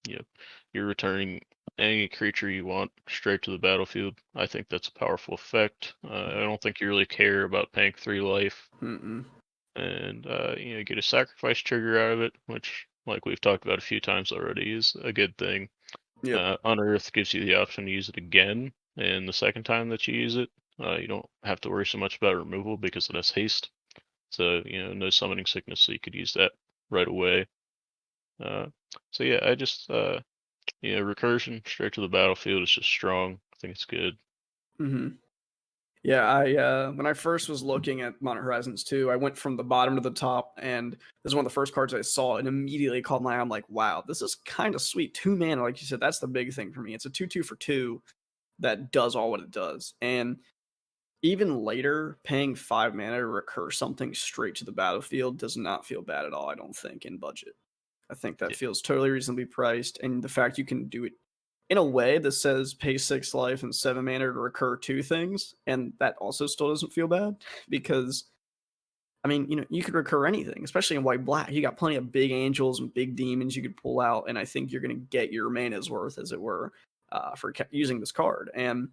you know, you're returning any creature you want straight to the battlefield. I think that's a powerful effect. I don't think you really care about paying 3 life, Mm-mm. and you get a sacrifice trigger out of it, which, like we've talked about a few times already, is a good thing. Yep. Unearth gives you the option to use it again, and the second time that you use it, you don't have to worry so much about removal because it has haste. So, no summoning sickness, so you could use that right away. Uh, so yeah, I just, recursion straight to the battlefield is just strong. I think it's good. Mm-hmm. Yeah, I when I first was looking at Modern Horizons 2, I went from the bottom to the top, and this is one of the first cards I saw, and immediately caught my eye. I'm like, wow, this is kind of sweet. 2 mana, like you said, that's the big thing for me. It's a 2/2 for 2 that does all what it does. And even later, paying 5 mana to recur something straight to the battlefield does not feel bad at all, I don't think, in budget. I think that Yeah. feels totally reasonably priced, and the fact you can do it in a way that says pay 6 life and 7 mana to recur 2 things, and that also still doesn't feel bad because I mean, you could recur anything, especially in white black. You got plenty of big angels and big demons you could pull out, and I think you're going to get your mana's worth, as it were, for using this card. And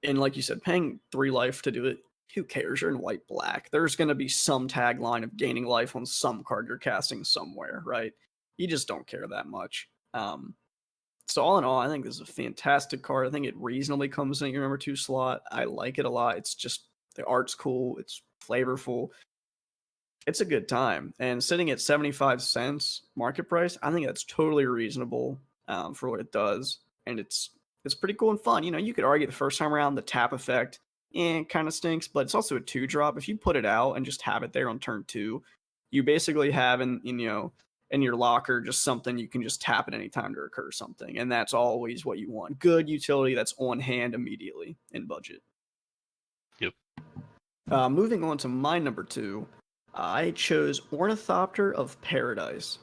like you said, paying 3 life to do it, who cares? You're in white black. There's going to be some tagline of gaining life on some card you're casting somewhere, right? You just don't care that much. So all in all, I think this is a fantastic card. I think it reasonably comes in your number 2 slot. I like it a lot. It's just the art's cool. It's flavorful. It's a good time. And sitting at 75 cents market price, I think that's totally reasonable for what it does. And it's pretty cool and fun. You could argue the first time around the tap effect kind of stinks, but it's also a 2-drop. If you put it out and just have it there on turn 2, you basically have in your locker just something you can just tap at any time to recur something. And that's always what you want. Good utility that's on hand immediately in budget. Yep. Moving on to my number 2, I chose Ornithopter of Paradise.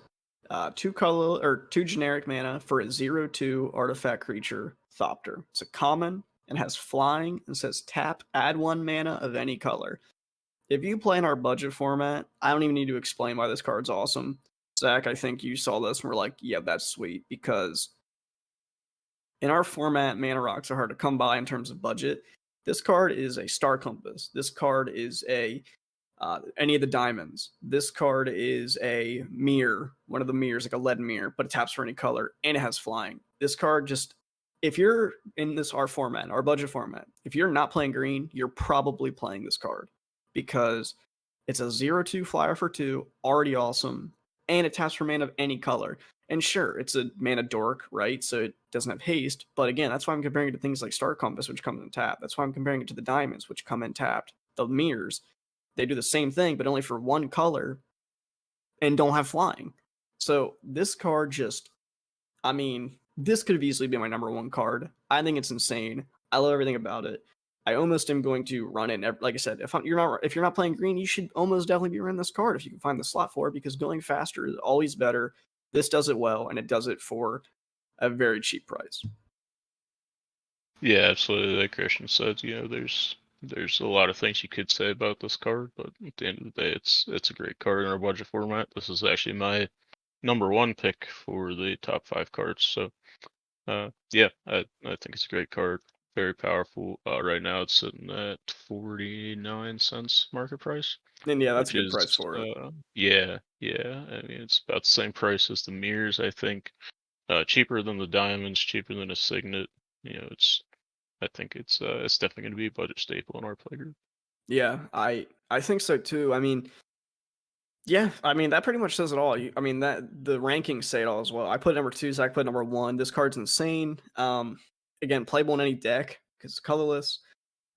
2 color or 2 generic mana for a 0/2 artifact creature, Thopter. It's a common and has flying and says tap, add 1 mana of any color. If you play in our budget format, I don't even need to explain why this card's awesome. Zach, I think you saw this and were like, yeah, that's sweet, because in our format, mana rocks are hard to come by in terms of budget. This card is a star compass. This card is a any of the diamonds. This card is a mirror, one of the mirrors, like a lead mirror, but it taps for any color and it has flying. This card just if you're in this our format, our budget format, if you're not playing green, you're probably playing this card because it's a 0-2 flyer for 2, already awesome, and it taps for mana of any color. And sure, it's a mana dork, right? So it doesn't have haste, but again, that's why I'm comparing it to things like Star Compass, which comes in tap. That's why I'm comparing it to the diamonds, which come in tapped. The mirrors, they do the same thing, but only for one color and don't have flying. So this card just, I mean, this could have easily been my number one card. I think it's insane. I love everything about it. I almost am going to run it. Like I said, if you're not playing green, you should almost definitely be running this card if you can find the slot for it because going faster is always better. This does it well, and it does it for a very cheap price. Yeah, absolutely. Like Christian said, there's a lot of things you could say about this card, but at the end of the day, it's a great card in our budget format. This is actually my number one pick for the top 5 cards. So, yeah, I think it's a great card. Very powerful. Right now, it's sitting at 49 cents market price, And yeah, that's a which good is price for it. yeah. I mean, it's about the same price as the mirrors, I think. Cheaper than the diamonds, cheaper than a signet. I think it's definitely going to be a budget staple in our playgroup. Yeah, I think so too. I mean, yeah, I mean that pretty much says it all. I mean that the rankings say it all as well. I put number 2, Zach put number 1. This card's insane. Again, playable in any deck because it's colorless.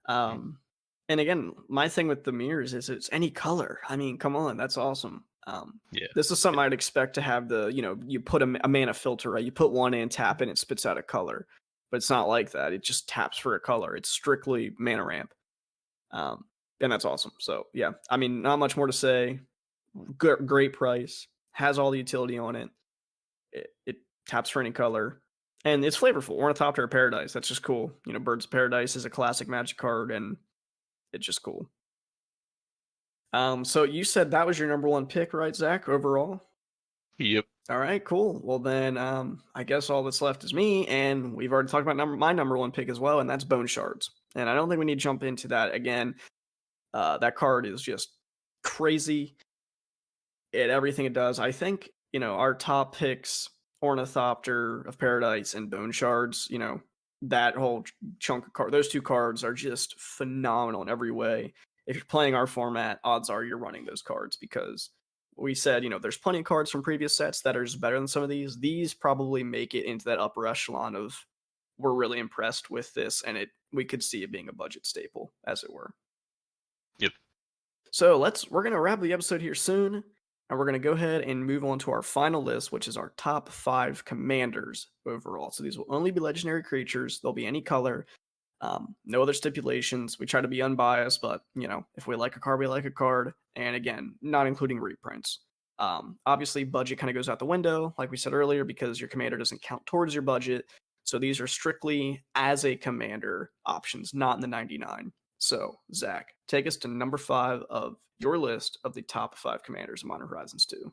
Mm. Um, and again, my thing with the mirrors is it's any color. I mean, come on, that's awesome. Yeah, This is something I'd expect to have you put a mana filter, right? You put one in, tap, and it spits out a color. But it's not like that. It just taps for a color. It's strictly mana ramp. Um, and that's awesome. So yeah, I mean, not much more to say. Great price, has all the utility on it. It taps for any color, and it's flavorful. Ornithopter of Paradise. That's just cool. Birds of Paradise is a classic Magic card, and it's just cool. So you said that was your number one pick, right, Zach? Overall. yep, All right, cool. Well then, I guess all that's left is me, and we've already talked about my number one pick as well, and that's Bone Shards. And I don't think we need to jump into that again. That card is just crazy at everything it does. I think, our top picks, Ornithopter of Paradise and Bone Shards, that whole chunk of those two cards are just phenomenal in every way. If you're playing our format, odds are you're running those cards because we said, there's plenty of cards from previous sets that are just better than some of these. These probably make it into that upper echelon of we're really impressed with this, and we could see it being a budget staple, as it were. yep, So we're gonna wrap the episode here soon, and we're gonna go ahead and move on to our final list, which is our top 5 commanders overall. So these will only be legendary creatures. They'll be any color, no other stipulations. We try to be unbiased, but if we like a card, we like a card. And again, not including reprints. Obviously, budget kind of goes out the window, like we said earlier, because your commander doesn't count towards your budget. So these are strictly as a commander options, not in the 99. So, Zach, take us to number 5 of your list of the top 5 commanders in Modern Horizons 2.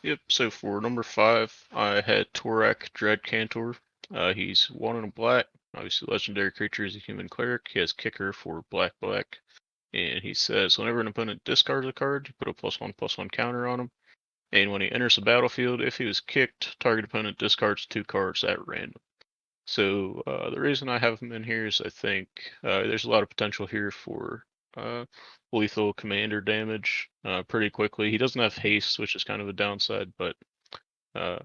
yep. So for number 5, I had Torak Dread Cantor. He's 1 and a black. Obviously, legendary creature is a human cleric. He has kicker for black, and he says whenever an opponent discards a card, you put a +1/+1 counter on him. And when he enters the battlefield, if he was kicked, target opponent discards 2 cards at random. So the reason I have him in here is I think there's a lot of potential here for uh, lethal commander damage pretty quickly. He doesn't have haste, which is kind of a downside, but uh,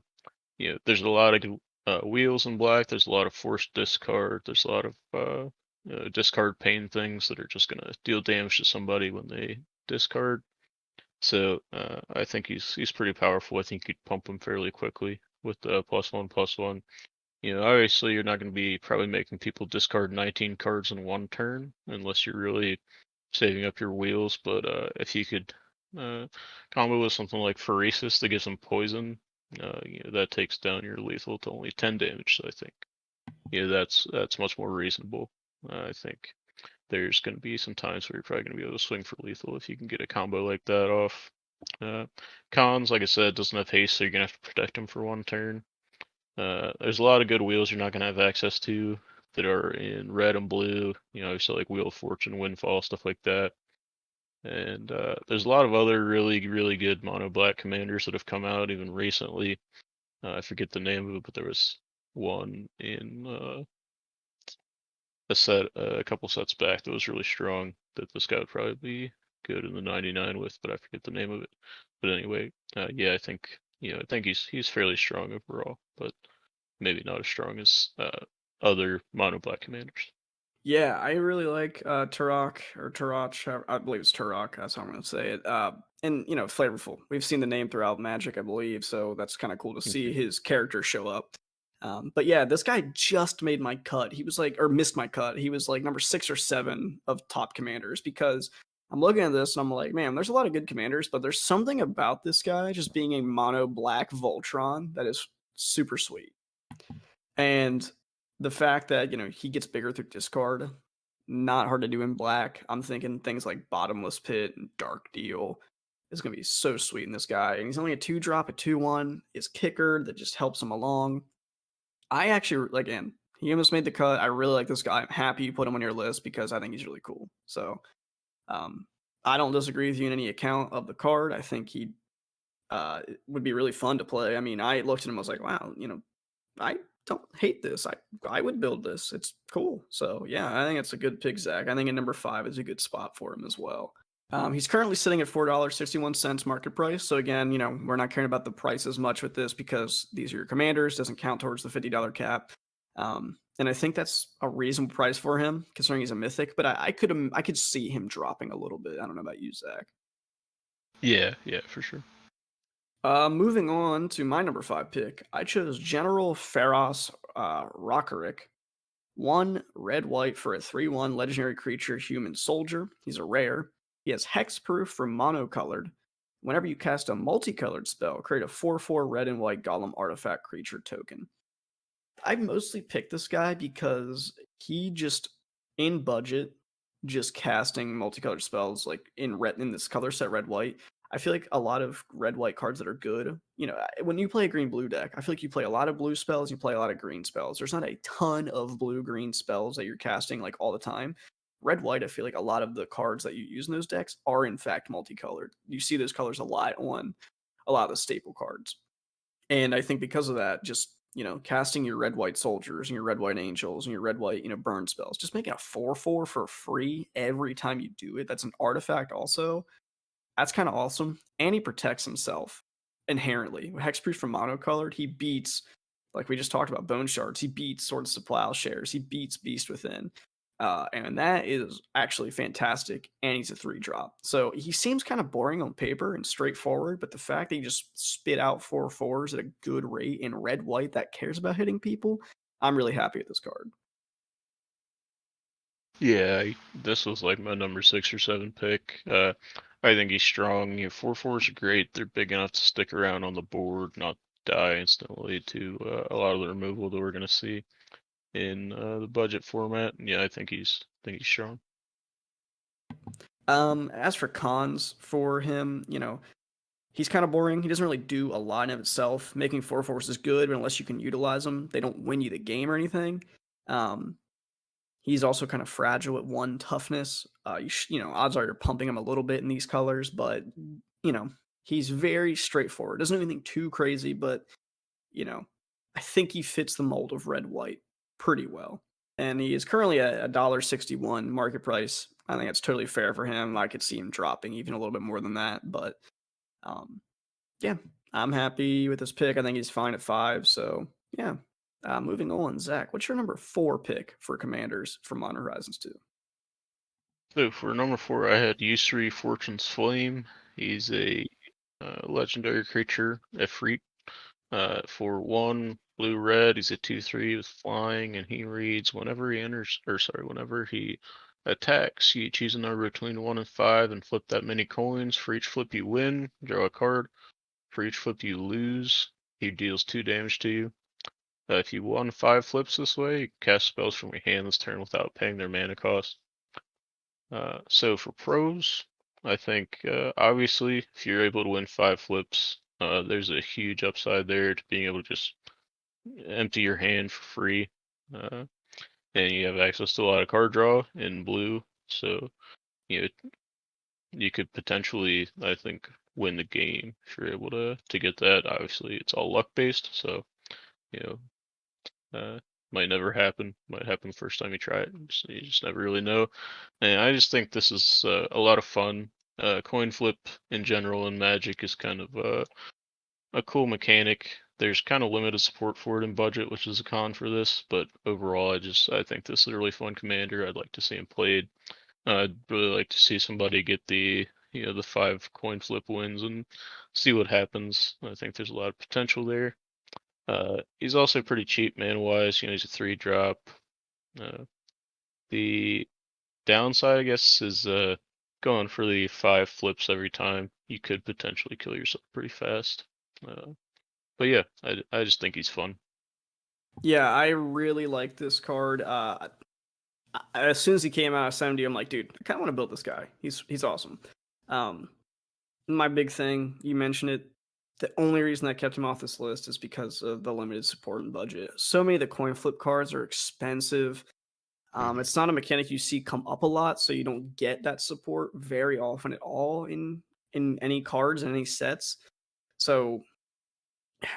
there's a lot of wheels in black. There's a lot of forced discard. There's a lot of discard pain things that are just going to deal damage to somebody when they discard. So I think he's pretty powerful. I think you'd pump him fairly quickly with the +1/+1. Obviously you're not going to be probably making people discard 19 cards in one turn unless you're really saving up your wheels. But if you could combo with something like Phoresis that gives them poison, that takes down your lethal to only 10 damage. So I think that's much more reasonable. I think there's going to be some times where you're probably going to be able to swing for lethal if you can get a combo like that off. Cons, like I said, doesn't have haste, so you're going to have to protect him for one turn. There's a lot of good wheels you're not going to have access to that are in red and blue, so like Wheel of Fortune, Windfall, stuff like that. And there's a lot of other really, really good mono black commanders that have come out even recently. I forget the name of it, but there was one in a couple sets back that was really strong that this guy would probably be good in the 99 with, but I forget the name of it. But anyway, yeah, I think I think he's fairly strong overall, but maybe not as strong as other mono black commanders. Yeah, I really like Turok or Turok. I believe it's Turok. That's how I'm going to say it. And flavorful. We've seen the name throughout Magic, I believe, so that's kind of cool to see Mhm. his character show up. But yeah, this guy just made my cut. He was like, or missed my cut. He was like number 6 or 7 of top commanders because I'm looking at this and I'm like, man, there's a lot of good commanders, but there's something about this guy just being a mono black Voltron that is super sweet. And the fact that, he gets bigger through discard, not hard to do in black. I'm thinking things like Bottomless Pit and Dark Deal is going to be so sweet in this guy. And he's only a 2 drop, a 2/1. His kicker that just helps him along. I actually, again, he almost made the cut. I really like this guy. I'm happy you put him on your list because I think he's really cool. So, um, I don't disagree with you in any account of the card. I think he would be really fun to play. I mean, I looked at him, I was like, wow, I don't hate this. I would build this. It's cool. So yeah, I think it's a good pick, Zach. I think at number 5 is a good spot for him as well. He's currently sitting at $4.61 market price. So again, we're not caring about the price as much with this because these are your commanders. Doesn't count towards the $50 cap. And I think that's a reasonable price for him considering he's a mythic. But I could see him dropping a little bit. I don't know about you, Zach. Yeah, yeah, for sure. Moving on to my number 5 pick, I chose General Pharos Rockerick. 1 red white for a 3/1 legendary creature human soldier. He's a rare. He has hexproof for monocolored. Whenever you cast a multicolored spell, create a 4/4 red and white golem artifact creature token. I mostly picked this guy because he just in budget, just casting multicolored spells like in this color set red white. I feel like a lot of red white cards that are good. When you play a green blue deck, I feel like you play a lot of blue spells, you play a lot of green spells. There's not a ton of blue green spells that you're casting like all the time. Red white, I feel like a lot of the cards that you use in those decks are in fact multicolored. You see those colors a lot on a lot of the staple cards. And I think because of that, just casting your red white soldiers and your red white angels and your red white burn spells, just making a 4/4 for free every time you do it. That's an artifact also. That's kind of awesome. And he protects himself inherently. Hexproof from monocolored, he beats, like we just talked about, Bone Shards. He beats Swords to Plowshares. He beats Beast Within. And that is actually fantastic. And he's a 3 drop. So he seems kind of boring on paper and straightforward, but the fact that he just spit out 4/4s at a good rate in red white that cares about hitting people, I'm really happy with this card. Yeah, this was like my number 6 or 7 pick. I think he's strong. 4/4s are great. They're big enough to stick around on the board, not die instantly to a lot of the removal that we're gonna see in the budget format. And yeah, I think he's strong. As for cons for him, he's kind of boring. He doesn't really do a lot of itself. Making 4/4s is good, but unless you can utilize them, they don't win you the game or anything. Um, he's also kind of fragile at 1 toughness. Odds are you're pumping him a little bit in these colors, but you know, he's very straightforward. Doesn't do anything too crazy, but you know, I think he fits the mold of red white pretty well. And he is currently at $1.61 market price. I think it's totally fair for him. I could see him dropping even a little bit more than that, but um, yeah, I'm happy with this pick. I think he's fine at 5. So yeah. Moving on, Zach, what's your number 4 pick for Commanders for Modern Horizons 2? So for number 4, I had Yusri Fortune's Flame. He's a legendary creature, Efreet. For 1 blue-red, he's a 2/3 with flying, and he reads whenever he attacks, you choose a number between 1 and 5 and flip that many coins. For each flip you win, draw a card. For each flip you lose, he deals 2 damage to you. If you won 5 flips this way, you can cast spells from your hand this turn without paying their mana cost. So for pros, I think obviously if you're able to win 5 flips, there's a huge upside there to being able to just empty your hand for free. Uh, and you have access to a lot of card draw in blue, so you know you could potentially, I think, win the game if you're able to get that. Obviously, it's all luck based, so you know Uh, might never happen. Might happen the first time you try it. You just never really know. And I just think this is a lot of fun. Coin flip in general in Magic is kind of a cool mechanic. There's kind of limited support for it in budget, which is a con for this. But overall, I think this is a really fun commander. I'd like to see him played. I'd really like to see somebody get the 5 coin flip wins and see what happens. I think there's a lot of potential there. He's also pretty cheap man wise. He's a 3 drop. Uh, the downside, I guess, is going for the 5 flips every time. You could potentially kill yourself pretty fast. Uh, but yeah, I just think he's fun. Yeah, I really like this card. As soon as he came out of 70, I'm like, dude, I kind of want to build this guy. He's awesome. Um, my big thing, you mentioned it. The only reason I kept him off this list is because of the limited support and budget. So many of the coin flip cards are expensive. Hmm. It's not a mechanic you see come up a lot, so you don't get that support very often at all in any cards and any sets. So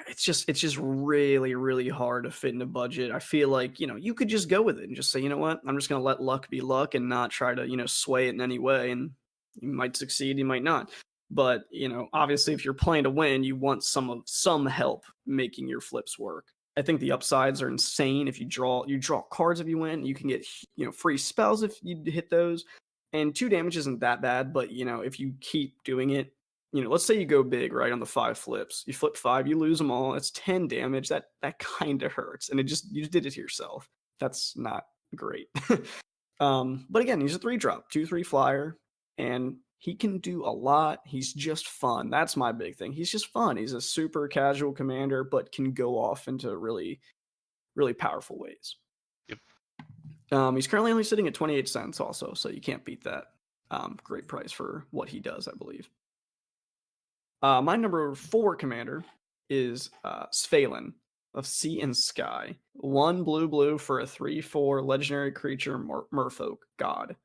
it's just really really hard to fit in a budget. I feel like you could just go with it and just say, you know what, I'm just gonna let luck be luck and not try to sway it in any way. And you might succeed, you might not. But obviously, if you're playing to win, you want some help making your flips work. I think the upsides are insane. If you draw cards if you win, you can get free spells if you hit those, and 2 damage isn't that bad. But if you keep doing it, let's say you go big, right, on the 5 flips. You flip 5, you lose them all. It's 10 damage. That kind of hurts, and you just did it to yourself. That's not great. But again, he's a 3 drop, 2/3 flyer, and he can do a lot. He's just fun. That's my big thing. He's just fun. He's a super casual commander, but can go off into really really powerful ways. Yep. He's currently only sitting at 28 cents, also, so you can't beat that. Great price for what he does, I believe. My number 4 commander is Sphalen of Sea and Sky. 1 blue for a 3/4 legendary creature merfolk god.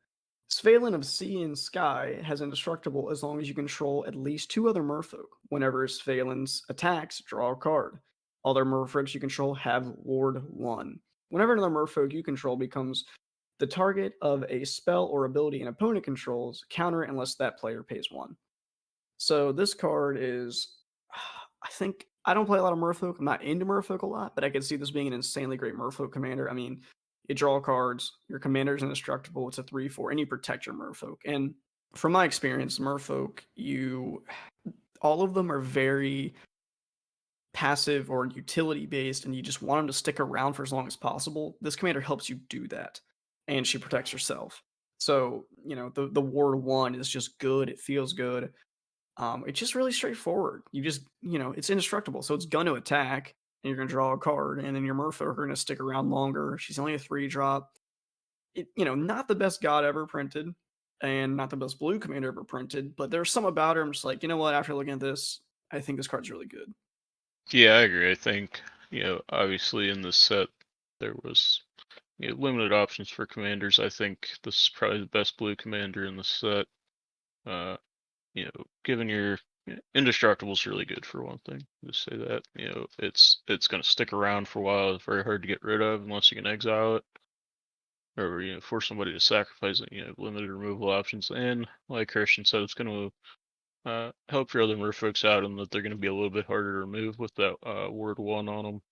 Sphalen of Sea and Sky has indestructible as long as you control at least 2 other merfolk. Whenever Sphalen's attacks, draw a card. Other merfolks you control have Ward 1. Whenever another merfolk you control becomes the target of a spell or ability an opponent controls, counter it unless that player pays 1. So this card is, I think I don't play a lot of Merfolk. I'm not into Merfolk a lot, but I could see this being an insanely great Merfolk commander. I mean, you draw cards, your commander's indestructible. It's a 3/4, and you protect your Merfolk. And from my experience, Merfolk, all of them are very passive or utility based, and you just want them to stick around for as long as possible. This commander helps you do that, and she protects herself. So the Ward 1 is just good. It feels good. It's just really straightforward. It's indestructible, so it's gonna attack, and you're gonna draw a card, and then your Merfolk are gonna stick around longer. She's only a 3 drop. Not the best god ever printed, and not the best blue commander ever printed, but there's some about her. I'm just like, you know what? After looking at this, I think this card's really good. Yeah, I agree. I think obviously in this set there was limited options for commanders. I think this is probably the best blue commander in the set. Uh, given your indestructible is really good for one thing. Just say that. It's going to stick around for a while. It's very hard to get rid of unless you can exile it or force somebody to sacrifice it. Limited removal options, and like Christian said, it's going to help your other merfolks out, and that they're going to be a little bit harder to remove with that word 1 on them.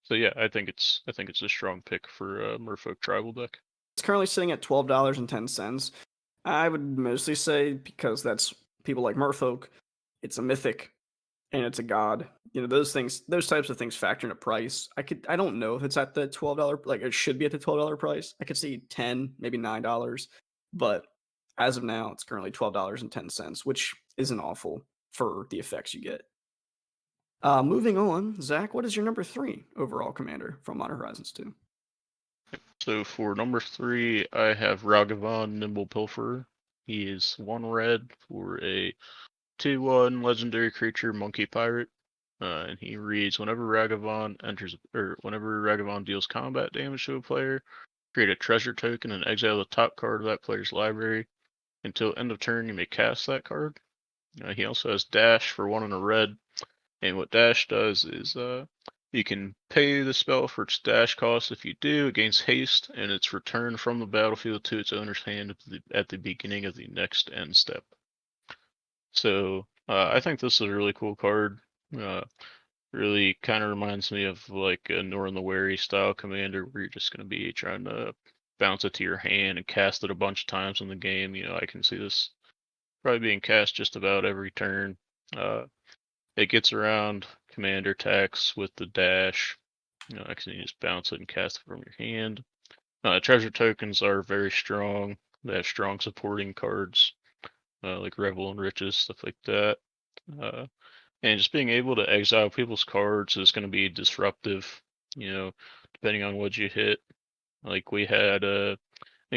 So yeah, I think it's a strong pick for merfolk tribal deck. It's currently sitting at $12.10. I would mostly say because that's people like Merfolk. It's a mythic and it's a god. Those types of things factor into price. I don't know if it's at the $12, like it should be at the $12 price. I could see 10, maybe $9, but as of now, it's currently $12.10, which isn't awful for the effects you get. Moving on, Zach, what is your number 3 overall commander from Modern Horizons 2? So for number 3, I have Ragavan Nimble Pilferer. He is 1 red for a 2/1 legendary creature monkey pirate. And he reads whenever Ragavan deals combat damage to a player, create a treasure token and exile the top card of that player's library. Until end of turn, you may cast that card. He also has dash for 1 and a red, and what dash does is You can pay the spell for its dash cost. If you do, it gains haste, and it's returned from the battlefield to its owner's hand at the beginning of the next end step. So I think this is a really cool card. Uh, Really kind of reminds me of like a Northern the Wary style commander where you're just going to be trying to bounce it to your hand and cast it a bunch of times in the game. I can see this probably being cast just about every turn. Uh, it gets around commander attacks with the dash. I can just bounce it and cast it from your hand. Treasure tokens are very strong. They have strong supporting cards, like Revel and Riches, stuff like that. Uh, and just being able to exile people's cards is going to be disruptive, you know, depending on what you hit. Like we had a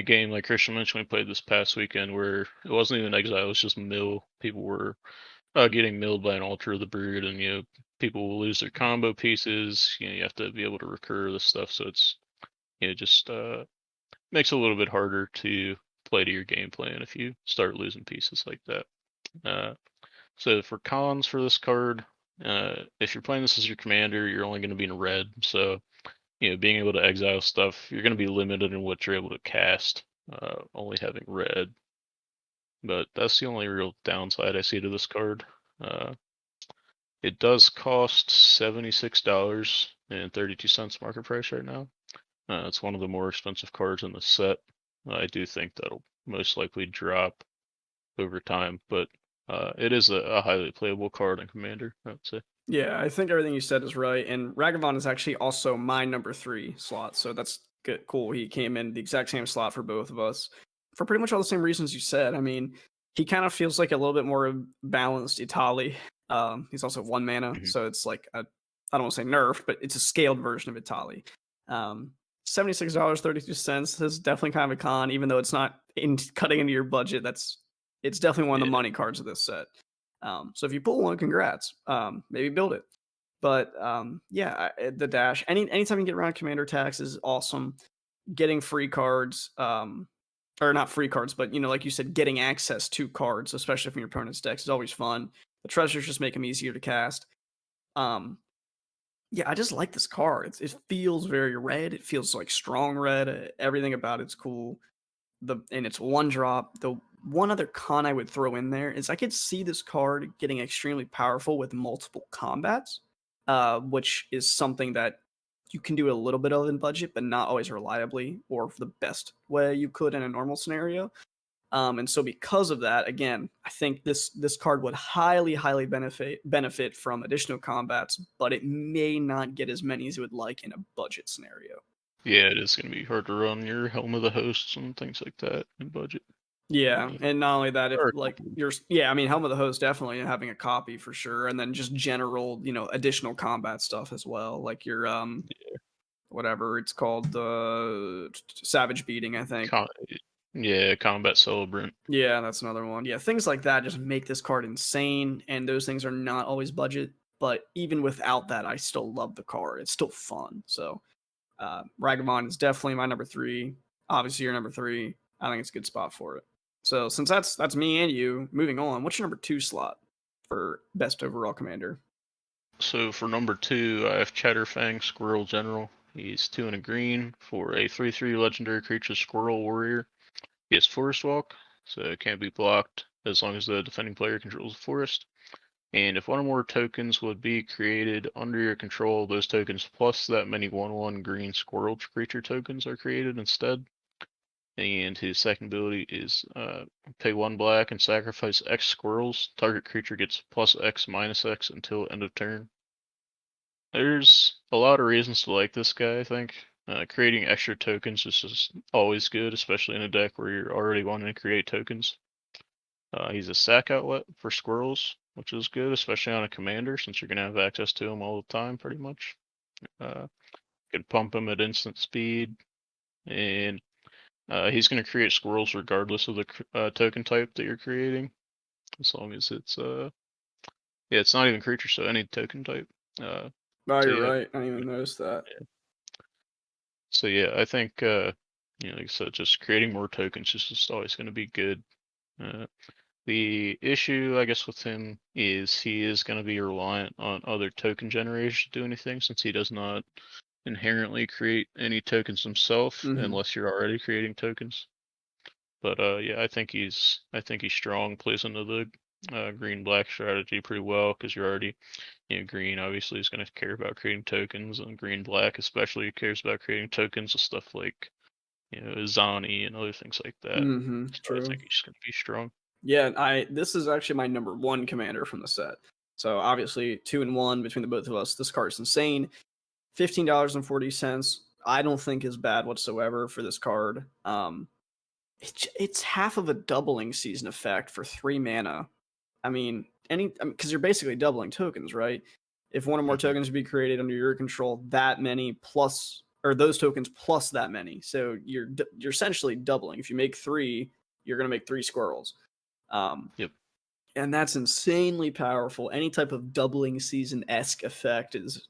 game like Christian mentioned we played this past weekend where it wasn't even exile, it was just mill. People were getting milled by an Altar of the Brood, and people will lose their combo pieces. You have to be able to recur this stuff, so it's just makes it a little bit harder to play to your game plan if you start losing pieces like that. Uh, so for cons for this card, if you're playing this as your commander, you're only going to be in red. So, being able to exile stuff, you're going to be limited in what you're able to cast, only having red. But that's the only real downside I see to this card. Uh, it does cost $76.32 market price right now. It's one of the more expensive cards in the set. I do think that'll most likely drop over time, but it is a highly playable card in Commander, I would say. Yeah, I think everything you said is right. And Ragavan is actually also my number 3 slot. So that's good. Cool. He came in the exact same slot for both of us for pretty much all the same reasons you said. I mean, he kind of feels like a little bit more balanced Itali. He's also 1 mana. Mhm. So it's like I don't want to say nerfed, but it's a scaled version of Itali. $76.32 is definitely kind of a con, even though it's not cutting into your budget. It's definitely one of the Yeah, money cards of this set. So if you pull one, congrats. Maybe build it. But yeah, the dash. Anytime you get around commander attacks is awesome. Getting free cards, or not free cards, but like you said, getting access to cards, especially from your opponent's decks, is always fun. The treasures just make them easier to cast. Um, yeah, I just like this card. It feels very red. It feels like strong red. Everything about it's cool. And it's 1 drop. The one other con I would throw in there is I could see this card getting extremely powerful with multiple combats, which is something that you can do a little bit of in budget, but not always reliably or the best way you could in a normal scenario. And so because of that, again, I think this card would highly benefit from additional combats, but it may not get as many as it would like in a budget scenario. yeah, it is going to be hard to run your Helm of the Hosts and things like that in budget. Yeah, Uh, and not only that, if there are a like couple. yeah, I mean, Helm of the Host definitely having a copy for sure, and then just general, additional combat stuff as well, like your whatever it's called, the Savage Beating, I think. Con- yeah, Combat Celebrant. Yeah, that's another one. Yeah, things like that just make this card insane, and those things are not always budget. But even without that, I still love the card. It's still fun. So, Ragavan is definitely my number 3. Obviously, your number 3. I think it's a good spot for it. So, since that's me and you, moving on. What's your number 2 slot for best overall commander? So for number 2, I have Chatterfang Squirrel General. He's 2 and a green for a 3/3 legendary creature Squirrel Warrior. He has Forest Walk, so it can't be blocked as long as the defending player controls the forest. And if one or more tokens would be created under your control, those tokens plus that many 1/1 green squirrel creature tokens are created instead. And his second ability is pay 1 black and sacrifice X squirrels. Target creature gets plus X minus X until end of turn. There's a lot of reasons to like this guy, I think. Creating extra tokens is just always good, especially in a deck where you're already wanting to create tokens. He's a sack outlet for squirrels, which is good, especially on a commander, since you're going to have access to him all the time, pretty much. You can pump him at instant speed, and he's going to create squirrels regardless of the token type that you're creating, as long as yeah, it's not even creature, so any token type. Uh, Oh, so you're yeah, right. I didn't even notice that. so yeah, I think like I said, just creating more tokens is just always going to be good. Uh, The issue, I guess, with him is he is going to be reliant on other token generators to do anything, since he does not inherently create any tokens himself Mm-hmm. unless you're already creating tokens. But yeah, I think he's strong. Plays into the green black strategy pretty well because you're already, green obviously is going to care about creating tokens, and green black especially cares about creating tokens with stuff like Zani and other things like that. Mm-hmm. So I True. think he's going to be strong. Yeah, this is actually my number one commander from the set. So obviously 2-1 between the both of us. This card is insane. $15.40. I don't think is bad whatsoever for this card. It's half of a doubling season effect for 3 mana. I mean, because you're basically doubling tokens, right? If one or more Hmm. tokens be created under your control, that many plus, or those tokens plus that many. So you're essentially doubling. If you make 3, you're gonna make 3 squirrels. Um, Yep. and that's insanely powerful. Any type of doubling season esque effect is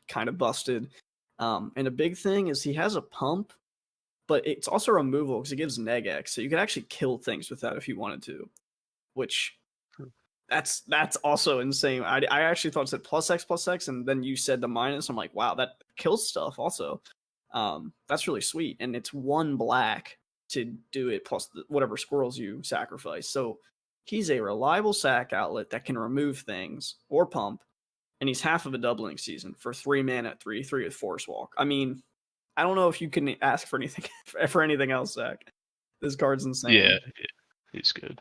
kind of busted. And a big thing is he has a pump, but it's also removal because it gives neg X, so you can actually kill things with that if you wanted to. Which that's also insane. I actually thought it said plus X, and then you said the minus. I'm like, wow, that kills stuff. Also, that's really sweet, and it's 1 black to do it plus whatever squirrels you sacrifice. So he's a reliable sack outlet that can remove things or pump, and he's half of a doubling season for 3 mana at 3/3 with Force Walk. I mean, I don't know if you can ask for anything for anything else, Zach. This card's Yeah, insane. yeah, he's good.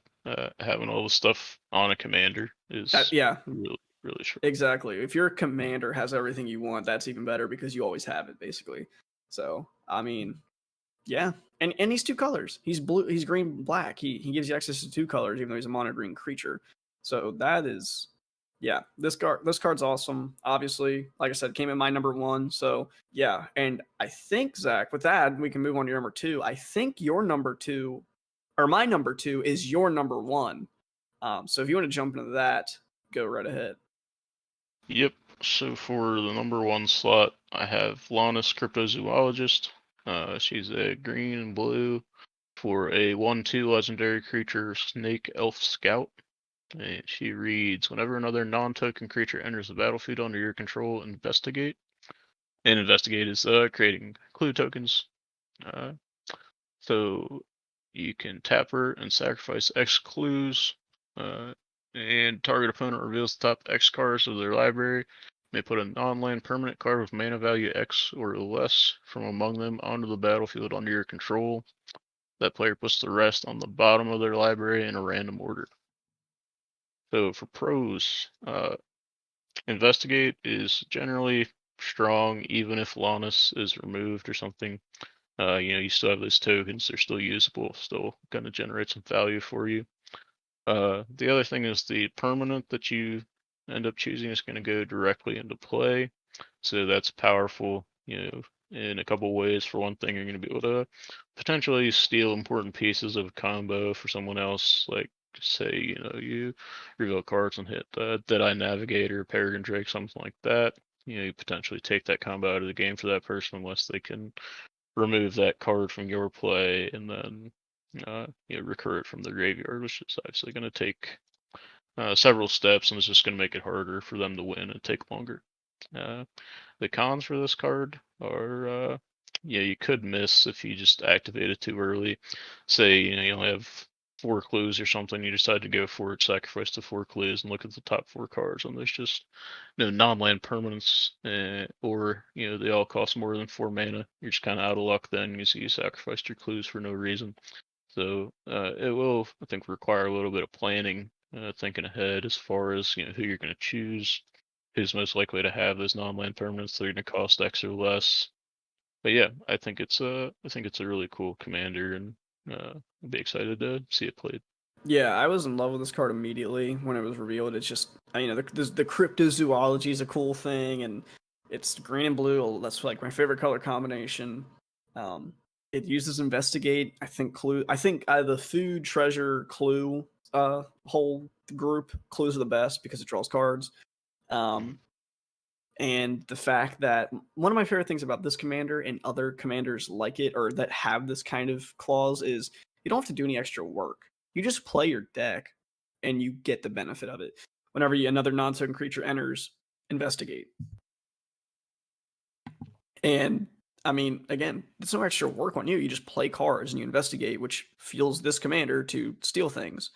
Having all the stuff on a commander is Yeah, really, really strong. exactly. If your commander has everything you want, that's even better because you always have it, basically. So, I mean, yeah. And he's 2 colors. He's blue, he's green, black. He gives you access to 2 colors, even though he's a mono green creature. So that is yeah, this card's awesome. Obviously, like I said, came in my number one. So yeah. And I think, Zach, with that, we can move on to your number two. I think your number two, or my number two, is your number one. So if you want to jump into that, go right ahead. Yep. So for the number one slot, I have Lannis Cryptozoologist. She's a green and blue for a 1/2 legendary creature, Snake Elf Scout. And she reads, whenever another non-token creature enters the battlefield under your control, investigate. And investigate is creating clue tokens. Uh, so you can tap her and sacrifice X clues, uh, and target opponent reveals the top X cards of their library. May put a non-land permanent card with mana value X or less from among them onto the battlefield under your control. That player puts the rest on the bottom of their library in a random order. So for pros, investigate is generally strong even if Lannis is removed or something. You still have those tokens, they're still usable, still gonna generate some value for you. The other thing is the permanent that you end up choosing is gonna go directly into play. So that's powerful, in a couple ways. For one thing, you're gonna be able to potentially steal important pieces of a combo for someone else, like say, you reveal cards and hit Deadeye Navigator, Peregrine Drake, something like that. You potentially take that combo out of the game for that person unless they can remove that card from your play and then recur it from the graveyard, which is obviously going to take several steps and it's just going to make it harder for them to win and take longer. Uh, the cons for this card are, you could miss if you just activate it too early. Say, you only have 4 clues or something, you decide to go for it, sacrifice the 4 clues, and look at the top 4 cards, and there's just non-land permanents, or they all cost more than 4 mana. You're just kind of out of luck then because you sacrificed your clues for no reason. So it will, I think, require a little bit of planning, thinking ahead as far as who you're going to choose, who's most likely to have those non-land permanents that are going to cost X or less. But yeah, I think it's a really cool commander, and I'd be excited to see it played. Yeah, I was in love with this card immediately when it was revealed. It's just, the cryptozoology is a cool thing, and it's green and blue. That's like my favorite color combination. Um, it uses investigate. I think clue. I think the food treasure clue whole group clues are the best because it draws cards. Um, and the fact that one of my favorite things about this commander and other commanders like it or that have this kind of clause is you don't have to do any extra work. You just play your deck. and you get the benefit of it. Whenever another non-token creature enters, investigate. And I mean, again, it's no extra work on you. You just play cards and you investigate, which fuels this commander to steal things.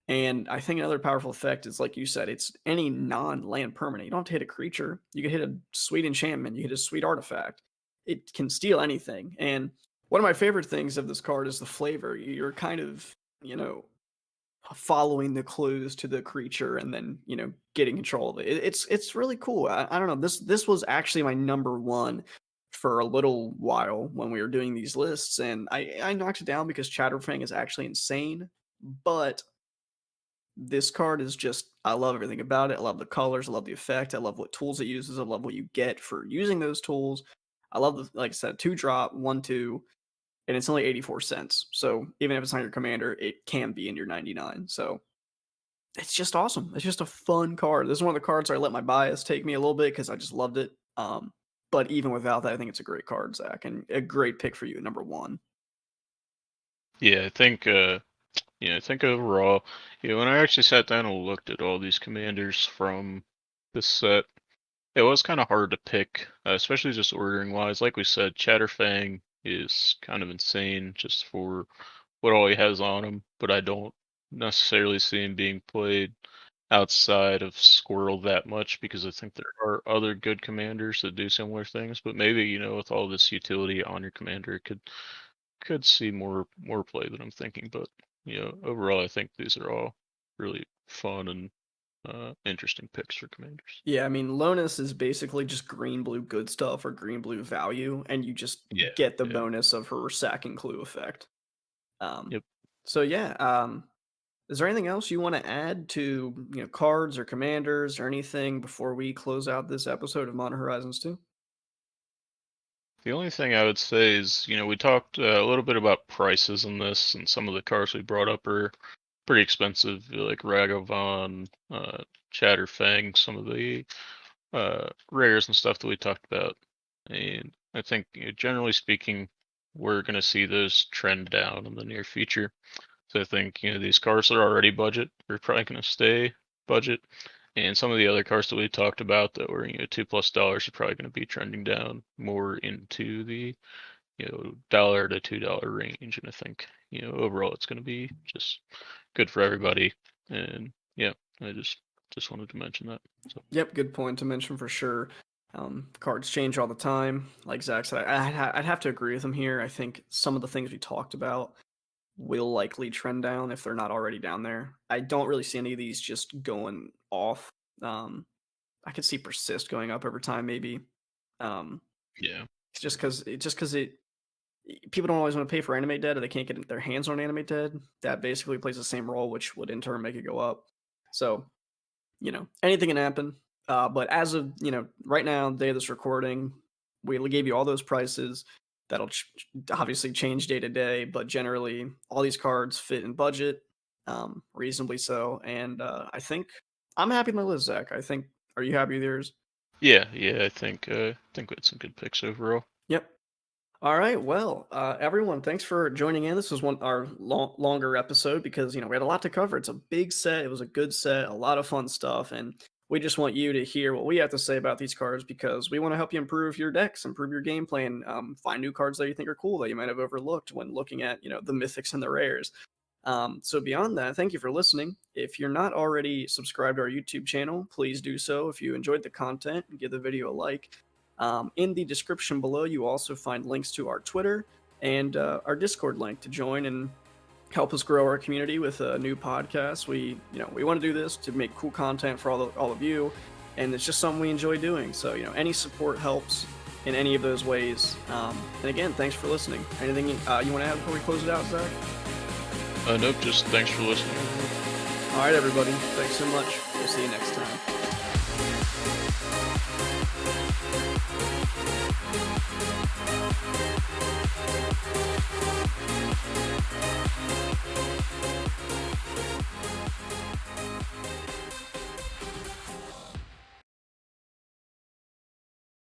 And I think another powerful effect is, like you said, it's any non-land permanent. You don't have to hit a creature. You can hit a sweet enchantment. You hit a sweet artifact. It can steal anything. And one of my favorite things of this card is the flavor. You're kind of, following the clues to the creature and then, getting control of it. It's really cool. I don't know. This was actually my number one for a little while when we were doing these lists, and I knocked it down because Chatterfang is actually insane, but this card is just, I love everything about it. I love the colors, I love the effect, I love what tools it uses, I love what you get for using those tools. I love the, like I said, 2-drop, 1/2, and it's only 84 cents. So even if it's not your commander, it can be in your 99. So it's just awesome. It's just a fun card. This is one of the cards where I let my bias take me a little bit because I just loved it. But even without that, I think it's a great card, Zach, and a great pick for you, number one. Yeah, I think I think overall, when I actually sat down and looked at all these commanders from this set, it was kind of hard to pick, especially just ordering wise. Like we said, Chatterfang is kind of insane just for what all he has on him, but I don't necessarily see him being played outside of Squirrel that much because I think there are other good commanders that do similar things. But maybe, with all this utility on your commander, it could see more play than I'm thinking. But overall, I think these are all really fun and interesting picks for commanders. Yeah, I mean, Lonus is basically just green blue good stuff or green blue value, and you just get the bonus of her sack and clue effect. Yep. So yeah, is there anything else you want to add to cards or commanders or anything before we close out this episode of Modern Horizons 2? The only thing I would say is, we talked a little bit about prices in this, and some of the cards we brought up are pretty expensive, like Ragavan, Chatterfang, some of the rares and stuff that we talked about. And I think, generally speaking, we're going to see those trend down in the near future. So I think, these cards are already budget. They're probably going to stay budget. And some of the other cards that we talked about that were, $2+ are probably going to be trending down more into the, $1 to $2 range. And I think, overall it's going to be just good for everybody. And yeah, I just wanted to mention that. So. Yep, good point to mention for sure. Cards change all the time. Like Zach said, I'd have to agree with him here. I think some of the things we talked about will likely trend down if they're not already down there. I don't really see any of these just going off. I could see Persist going up over time, maybe. Yeah. It's just because people don't always want to pay for Animate Dead, or they can't get their hands on Animate Dead. That basically plays the same role, which would in turn make it go up. So, anything can happen. But as of right now, the day of this recording, we gave you all those prices. That'll obviously change day to day, but generally, all these cards fit in budget, reasonably so. And I think I'm happy with my list, Zach. Are you happy with yours? Yeah. I think we had some good picks overall. Yep. All right. Well, everyone, thanks for joining in. This was our longer episode because we had a lot to cover. It's a big set. It was a good set, a lot of fun stuff, and we just want you to hear what we have to say about these cards because we want to help you improve your decks, improve your gameplay, and find new cards that you think are cool that you might have overlooked when looking at the mythics and the rares. So beyond that, thank you for listening. If you're not already subscribed to our YouTube channel, please do so. If you enjoyed the content, give the video a like. In the description below, you also find links to our Twitter and our Discord link to join and help us grow our community with a new podcast. We want to do this to make cool content for all of you, and it's just something we enjoy doing. So any support helps in any of those ways. And again, thanks for listening. Anything you want to add before we close it out, Zach? Nope. Just thanks for listening. All right, everybody. Thanks so much. We'll see you next time.